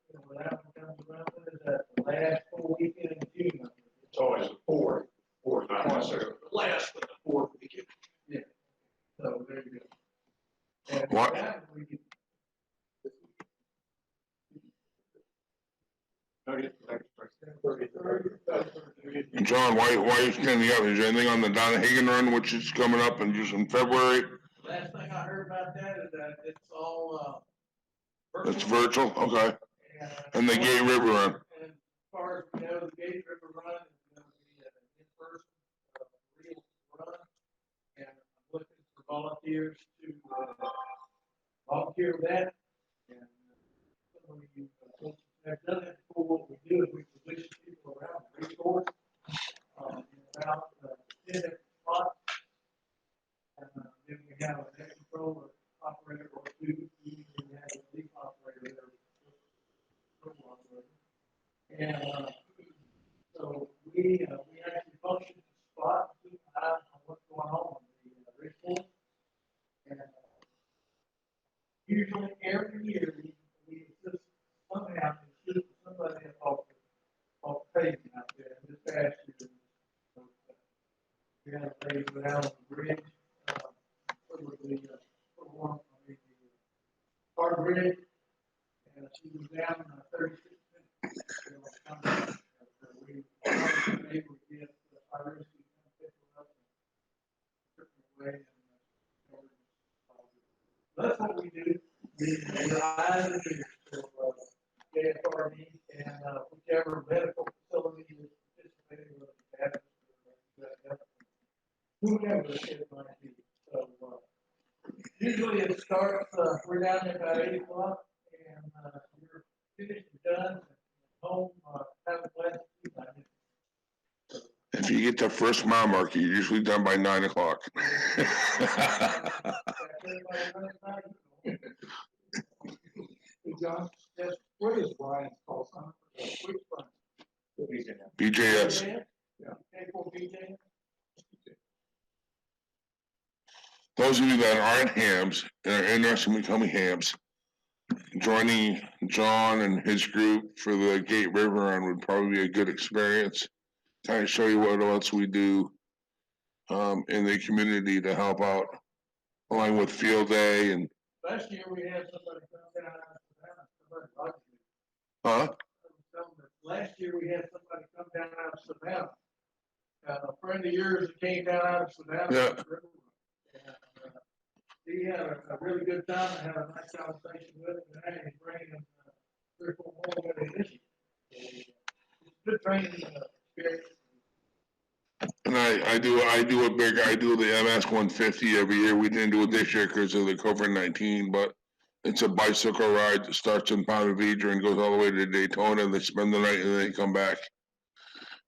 when that one comes around, is that the last full weekend in June. It's always the fourth, not necessarily the last, but the fourth weekend. Yeah. John, why are you standing up? Is there anything on the Donna Hagen run, which is coming up in just in February? Last thing I heard about that is that it's all, It's virtual, okay. And the And Gay River run. as far as we know, the Gate River Run is gonna be an in-person, real run. And I'm looking for volunteers to, volunteer with that. And some of you have done it before. What we do is we position people around the resource, in about 10 different spots. And then we have a net controller operator or two, we have a lead operator there. And, so we actually function the spot, keep an eye on what's going on in the resource. And usually every year, we assist somehow, assist somebody off the pavement out there. And this past year, we had a lady go down on the bridge, over the car bridge, and she was down in 36 minutes. We were able to get the fire rescue to pick her up and took her away. That's what we do. We're eyes and ears for KFRD and whichever medical facility is participating with the whoever it might be. So usually it starts, we're down there about 8 o'clock and you're finished and done and home, have a blessed evening. If you get the first mile mark, you're usually done by 9 o'clock. Hey, John, what is Brian's call sign? Which one? BJS. Yeah. K4BJ. Those of you that aren't hams and are interested in becoming hams, joining John and his group for the Gate River Run would probably be a good experience. Kind of show you what else we do in the community to help out, along with field day and. Last year we had somebody come down out of Savannah. Huh? Last year we had somebody come down out of Savannah. A friend of yours that came down out of Savannah. Yeah. And, he had a really good time and had a nice conversation with him, and now he's bringing him 3 or 4 more with him this year. It's a good training experience. And I do the MS 150 every year. We didn't do it this year because of the COVID-19, but it's a bicycle ride that starts in Ponte Vedra and goes all the way to Daytona. They spend the night and then they come back.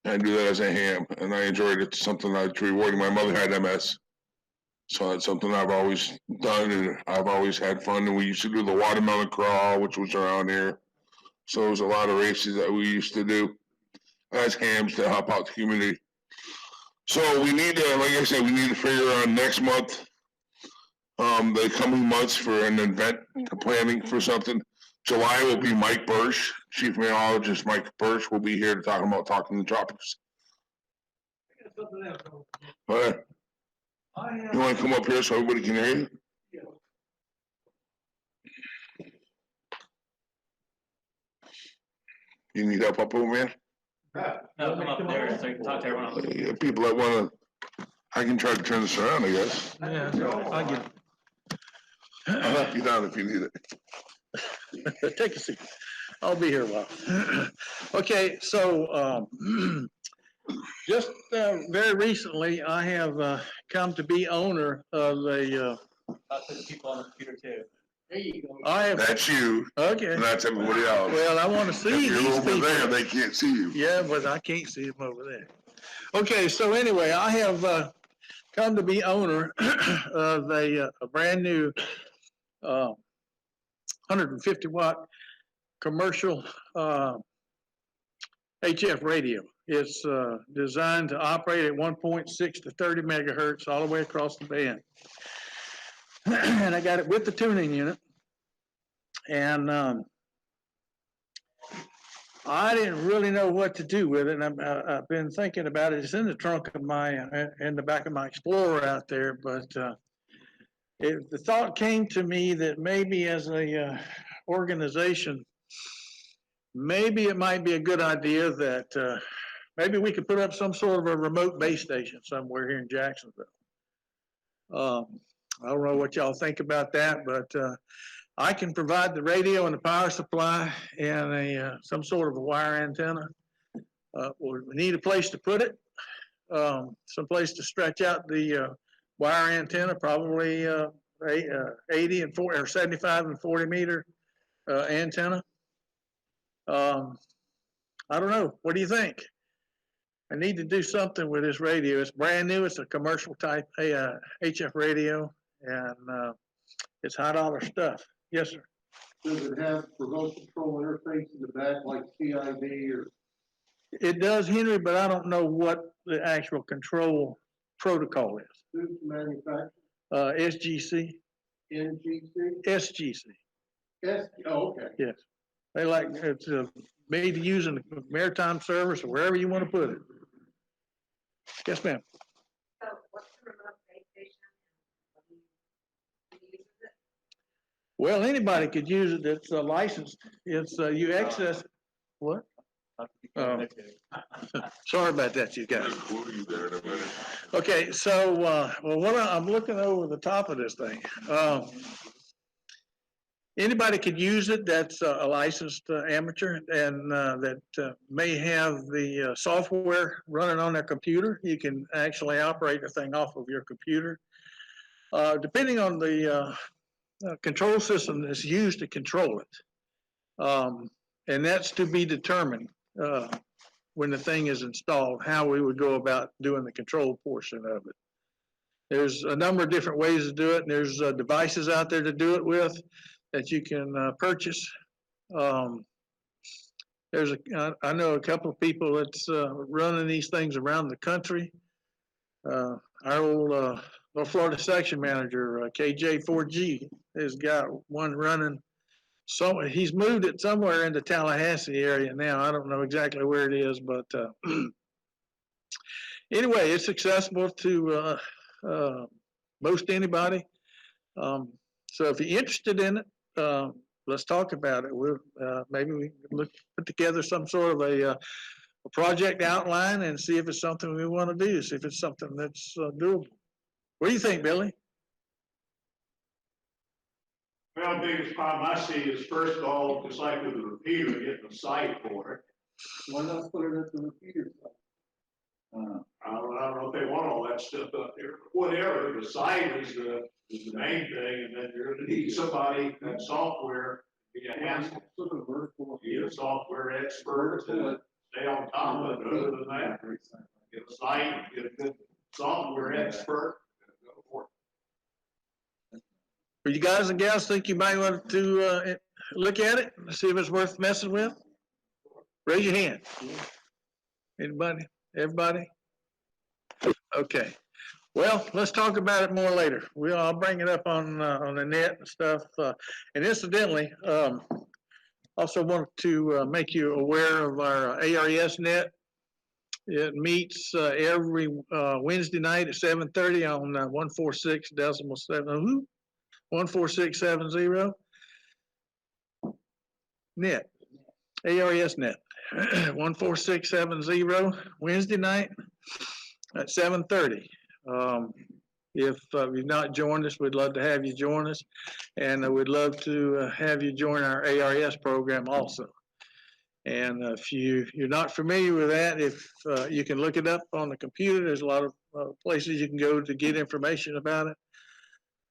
And I do that as a ham, and I enjoyed it. It's something that's rewarding. My mother had MS, so it's something I've always done, and I've always had fun. And we used to do the watermelon crawl, which was around here. So there's a lot of races that we used to do as hams to help out the community. So we need to, like I said, we need to figure out next month, the coming months for an event planning for something. July will be Mike Bursch, Chief Meteorologist Mike Bursch will be here to talk about talking the tropics. I got something else. All right. You want to come up here so everybody can hear you? Yeah. You need help up over, man? No, come up there so you can talk to everyone else. Yeah, people that want to, I can try to turn this around, I guess. Yeah, I get I'll help you down if you need it. it. Take a seat. I'll be here a while. Okay, so just very recently, I have come to be owner of a. I'll put the people on the computer too. There you go. I have. That's you, Okay. and that's everybody else. Well, I want to see If you're these over people. there, they can't see you. Yeah, but I can't see them over there. Okay, so anyway, I have come to be owner of a brand new 150 watt commercial HF radio. It's designed to operate at 1.6 to 30 megahertz all the way across the band. And I got it with the tuning unit. And I didn't really know what to do with it. And I've been thinking about it. It's in the trunk of in the back of my Explorer out there. But the thought came to me that maybe as a organization, maybe it might be a good idea that maybe we could put up some sort of a remote base station somewhere here in Jacksonville. I don't know what y'all think about that, but I can provide the radio and the power supply and some sort of a wire antenna. We need a place to put it, some place to stretch out the wire antenna, probably 80 and 40 or 75 and 40 meter antenna. I don't know. What do you think? I need to do something with this radio. It's brand new. It's a commercial type HF radio, and it's high dollar stuff. Yes, sir. Does it have remote control interface in the back like CID or? It does, Henry, but I don't know what the actual control protocol is. Who's the manufacturer? SGC, NGC? SGC. Oh, okay. Yes. They like, it's made to use in the maritime service or wherever you want to put it. Yes, ma'am. So what's the remote base station? Who uses it? Well, anybody could use it that's licensed. It's, you access, what? Oh. Sorry about that, you guys. Okay, so, well, I'm looking over the top of this thing. Anybody could use it that's a licensed amateur and that may have the software running on their computer. You can actually operate the thing off of your computer. Depending on the control system that's used to control it. And that's to be determined when the thing is installed, how we would go about doing the control portion of it. There's a number of different ways to do it, and there's devices out there to do it with that you can purchase. I know a couple of people that's running these things around the country. Our old North Florida section manager, KJ4G, has got one running. So he's moved it somewhere in the Tallahassee area now. I don't know exactly where it is, but anyway, it's accessible to most anybody. So if you're interested in it, let's talk about it. We'll maybe we can put together some sort of a project outline and see if it's something we want to do. See if it's something that's doable. What do you think, Billy? Well, the biggest problem I see is, first of all, just like with the repeater, getting a site for it. Why not put it at the repeater site? I don't know if they want all that stuff up there, whatever, the site is the main thing, and then you're gonna need somebody, that software, be a handful, Sort of vertical. be a software expert to stay on top of it. Other than that, get a site, get a good software expert. Do you guys and gals think you might want to look at it and see if it's worth messing with? Raise your hand. Anybody? Everybody? Okay. Well, let's talk about it more later. I'll bring it up on the net and stuff. And incidentally, also wanted to make you aware of our ARES net. It meets every Wednesday night at 7:30 on 146.7. 14670 net, ARES net, 14670 Wednesday night at 7:30. If you've not joined us, we'd love to have you join us, and we'd love to have you join our ARES program also. And if you're not familiar with that, if you can look it up on the computer, there's a lot of places you can go to get information about it.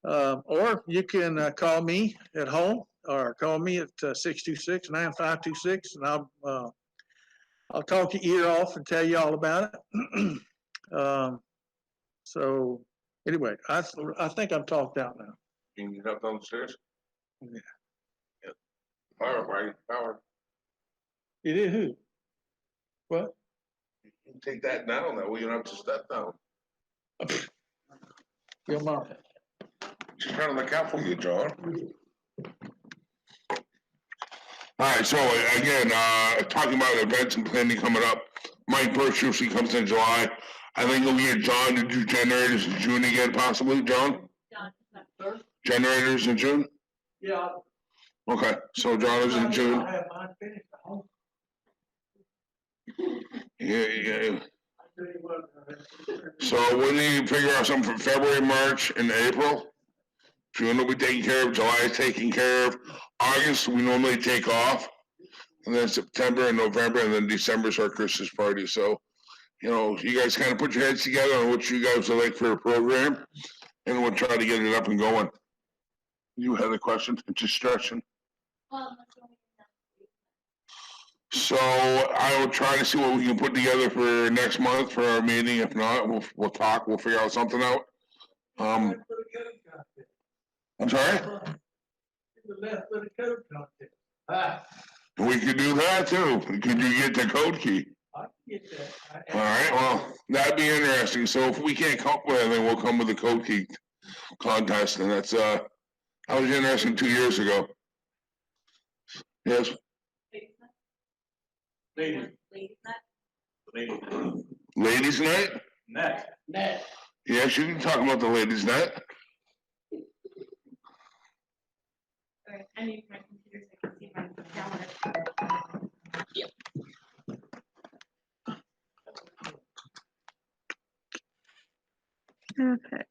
Or you can call me at home or call me at 626-9526, and I'll talk your ear off and tell you all about it. So anyway, I think I'm talked out now. You need help downstairs? Yeah. Yeah. Power, right? Power. You did who? What? You can take that down that way you don't have to step down. Your mom. She's trying to look out for you, John. All right, so again, talking about events and planning coming up, Mike Burch usually comes in July. I think we'll get John to do generators in June again, possibly, John? Generators in June? Yeah. Okay, so John is in June. I have mine finished at home. Yeah. So we need to figure out something for February, March, and April. June will be taken care of, July is taken care of, August, we normally take off. And then September and November, and then December's our Christmas party, so, you know, you guys kind of put your heads together on what you guys would like for a program, and we'll try to get it up and going. You had a question, just stretching? So I will try to see what we can put together for next month for our meeting, if not, we'll talk, we'll figure out something out. I'm sorry? We could do that too. Could you get the code key? I can get that. All right, well, that'd be interesting. So if we can't come up with anything, we'll come with the code key contest, and that's, that was interesting 2 years ago. Yes, Ladies. ladies' night? Net. Yes, you can talk about the ladies' night. Alright, I need my computer so I can see my calendar. Yep. Okay.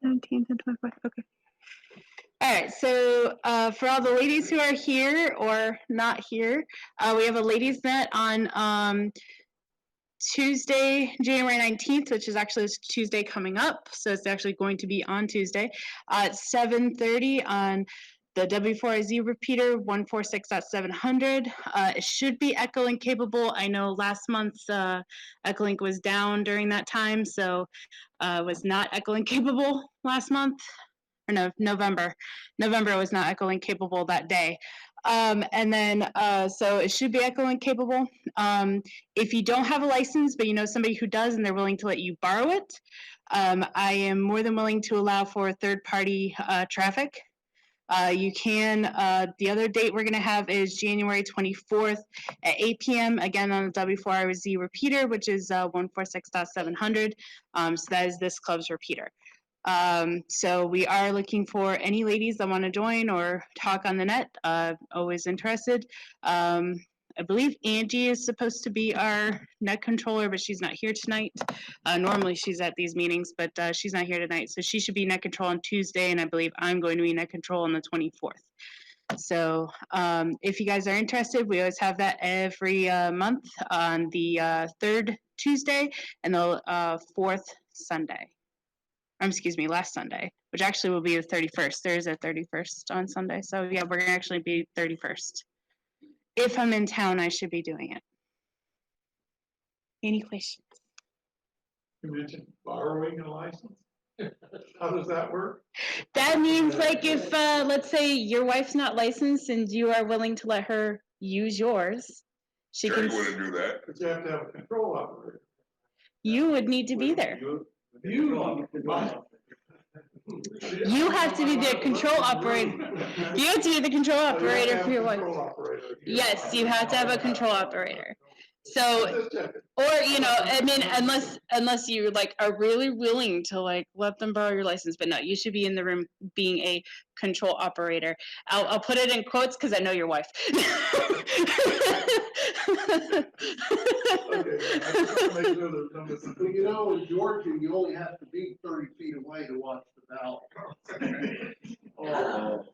19th and 24th, okay. All right, so for all the ladies who are here or not here, we have a ladies' night on Tuesday, January 19th, which is actually this Tuesday coming up. So it's actually going to be on Tuesday at 7:30 on the W4IZ repeater 146.700. It should be Echolink capable. I know last month's Echolink was down during that time, so it was not Echolink capable last month. Or no, November. November was not Echolink capable that day. And then, so it should be Echolink capable. If you don't have a license, but you know somebody who does and they're willing to let you borrow it, I am more than willing to allow for third-party traffic. You can, the other date we're gonna have is January 24th at 8 p.m. again on the W4IZ repeater, which is 146.700. So that is this club's repeater. So we are looking for any ladies that want to join or talk on the net. Always interested. I believe Angie is supposed to be our net controller, but she's not here tonight. Normally she's at these meetings, but she's not here tonight. So she should be net control on Tuesday, and I believe I'm going to be net control on the 24th. So if you guys are interested, we always have that every month on the third Tuesday and the fourth Sunday. Excuse me, last Sunday, which actually will be the 31st. There is a 31st on Sunday. So yeah, we're gonna actually be 31st. If I'm in town, I should be doing it. Any questions? You mentioned borrowing a license. How does that work? That means like if, let's say your wife's not licensed and you are willing to let her use yours, she Jerry can, wouldn't do that. But you have to have a control operator. you would need to be there. You have to be the control operator. You have to be the control operator for your wife. Yes, you have to have a control operator. So, or, you know, I mean, unless you like are really willing to like let them borrow your license, but no, you should be in the room being a control operator. I'll put it in quotes because I know your wife. Well, you know, in Georgia, you only have to be 30 feet away to watch the ballot. Oh.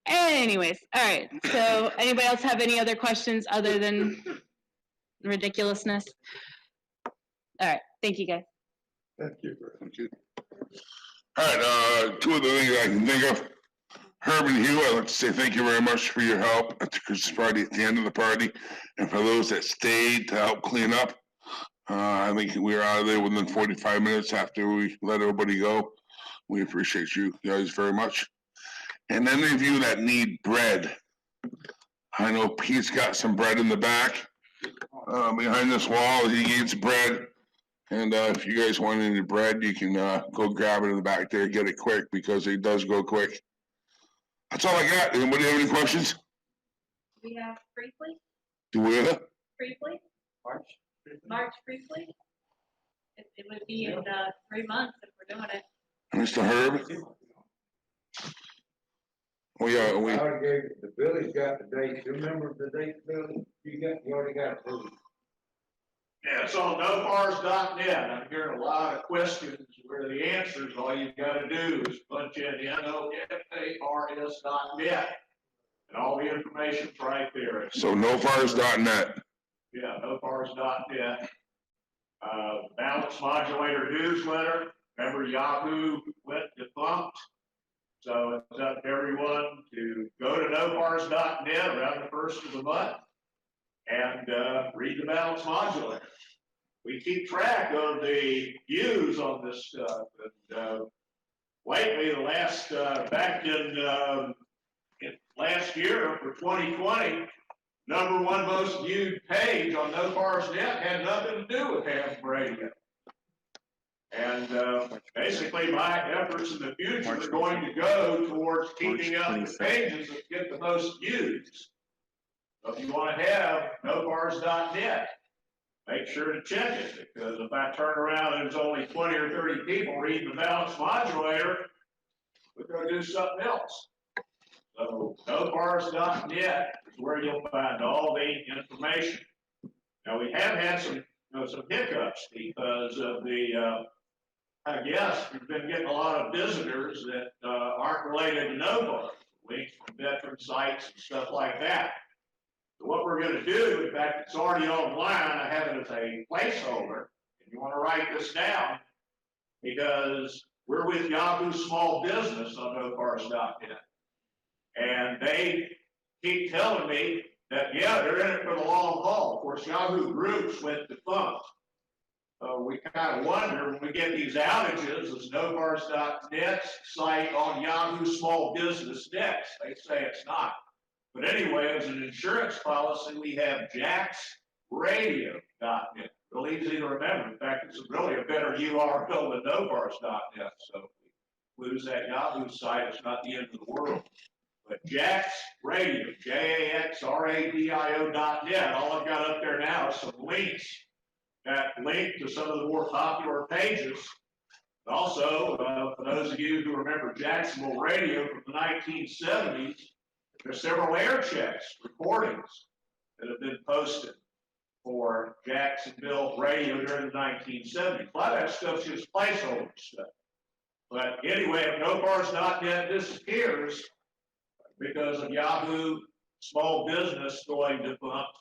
Anyways, all right. So anybody else have any other questions other than ridiculousness? All right. Thank you, guys. Thank you. Thank you. All right, two of the things I can think of. Herb and Hugh, I'd like to say thank you very much for your help at the Christmas party at the end of the party. And for those that stayed to help clean up, I think we were out of there within 45 minutes after we let everybody go. We appreciate you guys very much. And any of you that need bread, I know Pete's got some bread in the back behind this wall. He needs bread. And if you guys want any bread, you can go grab it in the back there, get it quick because it does go quick. That's all I got. Anybody have any questions? We have briefly, Do we have? March briefly. It would be in 3 months if we're doing it. Mr. Herb? Oh, yeah, I already gave, the Billy's got the dates. You remember the dates, Billy? You already got approved. Yeah, it's on nofars.net. I'm hearing a lot of questions where the answers, all you gotta do is punch in nofars.net. And all the information's right there. So nofars.net. Yeah, nofars.net. Balance modulator newsletter. Remember Yahoo went defunct? So it's up to everyone to go to nofars.net around the first of the month and read the balance modulator. We keep track of the views on this stuff. And lately, the last, back in last year for 2020, #1 most viewed page on NoFarsNet had nothing to do with ham radio. And basically, my efforts in the future are going to go towards keeping up the pages that get the most views. So if you want to have nofars.net, make sure to check it, because if I turn around and there's only 20 or 30 people reading the balance modulator, we're going to do something else. So nofars.net is where you'll find all the information. Now, we have had some hiccups because of the I guess we've been getting a lot of visitors that aren't related to NoVar, links from veteran sites and stuff like that. So what we're going to do, in fact, it's already online. I have it as a placeholder. And you want to write this down because we're with Yahoo Small Business on nofars.net. And they keep telling me that, yeah, they're in it for the long haul. Of course, Yahoo Groups went defunct. We kind of wonder when we get these outages, is nofars.net's site on Yahoo Small Business next? They say it's not. But anyway, as an insurance policy, we have jacksradio.net. Real easy to remember. In fact, it's really a better URL than nofars.net. So if we lose that Yahoo site, it's not the end of the world. But Jack's Radio, JAXRADIO.net. All I've got up there now is some links that link to some of the more popular pages. Also, for those of you who remember Jacksonville Radio from the 1970s, there's several air checks, recordings that have been posted for Jacksonville Radio during the 1970s. A lot of that stuff's just placeholder stuff. But anyway, if nofars.net disappears because of Yahoo Small Business going defunct,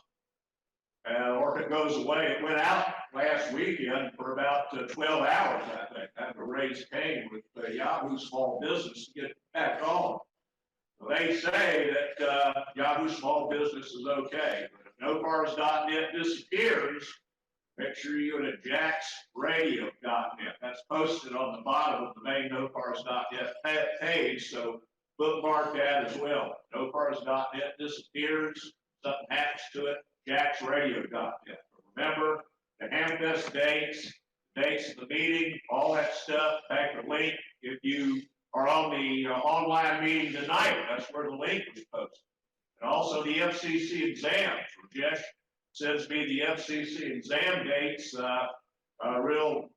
or if it goes away, it went out last weekend for about 12 hours, I think. I had to raise Cain with Yahoo Small Business to get back on. Well, they say that Yahoo Small Business is okay, but if nofars.net disappears, make sure you go to jacksradio.net. That's posted on the bottom of the main nofars.net page, so bookmark that as well. nofars.net disappears, something happens to it, jacksradio.net. Remember, the Hamfest dates of the meeting, all that stuff, back the link. If you are on the online meeting tonight, that's where the link was posted. And also the FCC exams. Rajesh sends me the FCC exam dates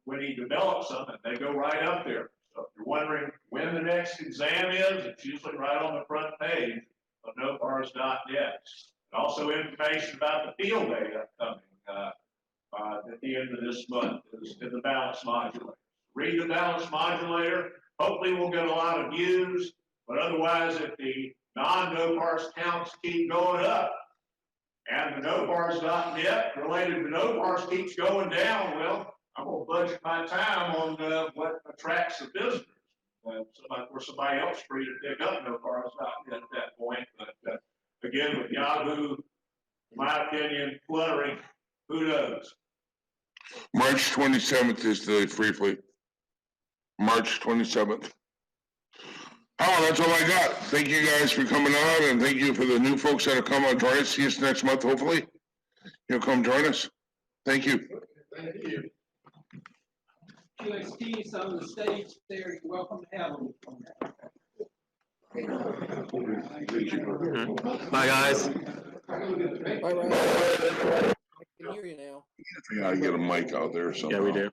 when he develops them, and they go right up there. So if you're wondering when the next exam is, it's usually right on the front page of nofars.net. And also information about the field day upcoming at the end of this month is in the balance modulator. Read the balance modulator. Hopefully we'll get a lot of views, but otherwise if the non-NoFars counts keep going up and the NoFars.net related to NoFars keeps going down, well, I'm going to budget my time on what attracts the visitors. Somebody else free to pick up NoFars.net at that point. But again, with Yahoo, in my opinion, cluttering, who knows? March 27th is the free fleet. March 27th. Oh, that's all I got. Thank you guys for coming on, and thank you for the new folks that are coming on join us. See us next month, hopefully. You'll come join us. Thank you. Thank you. QXT's on the stage there. You're welcome to have them. Bye, guys. Bye, Ryan. I can hear you now. Yeah, I get a mic out there or something. Yeah, we do.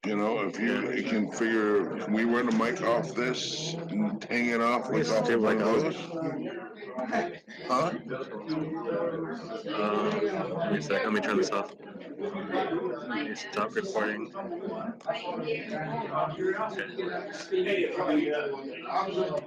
You know, if you can figure, can we run the mic off this and hang it off like off of one of those? Huh? Give me a sec, let me turn this off. Let me stop recording. Okay.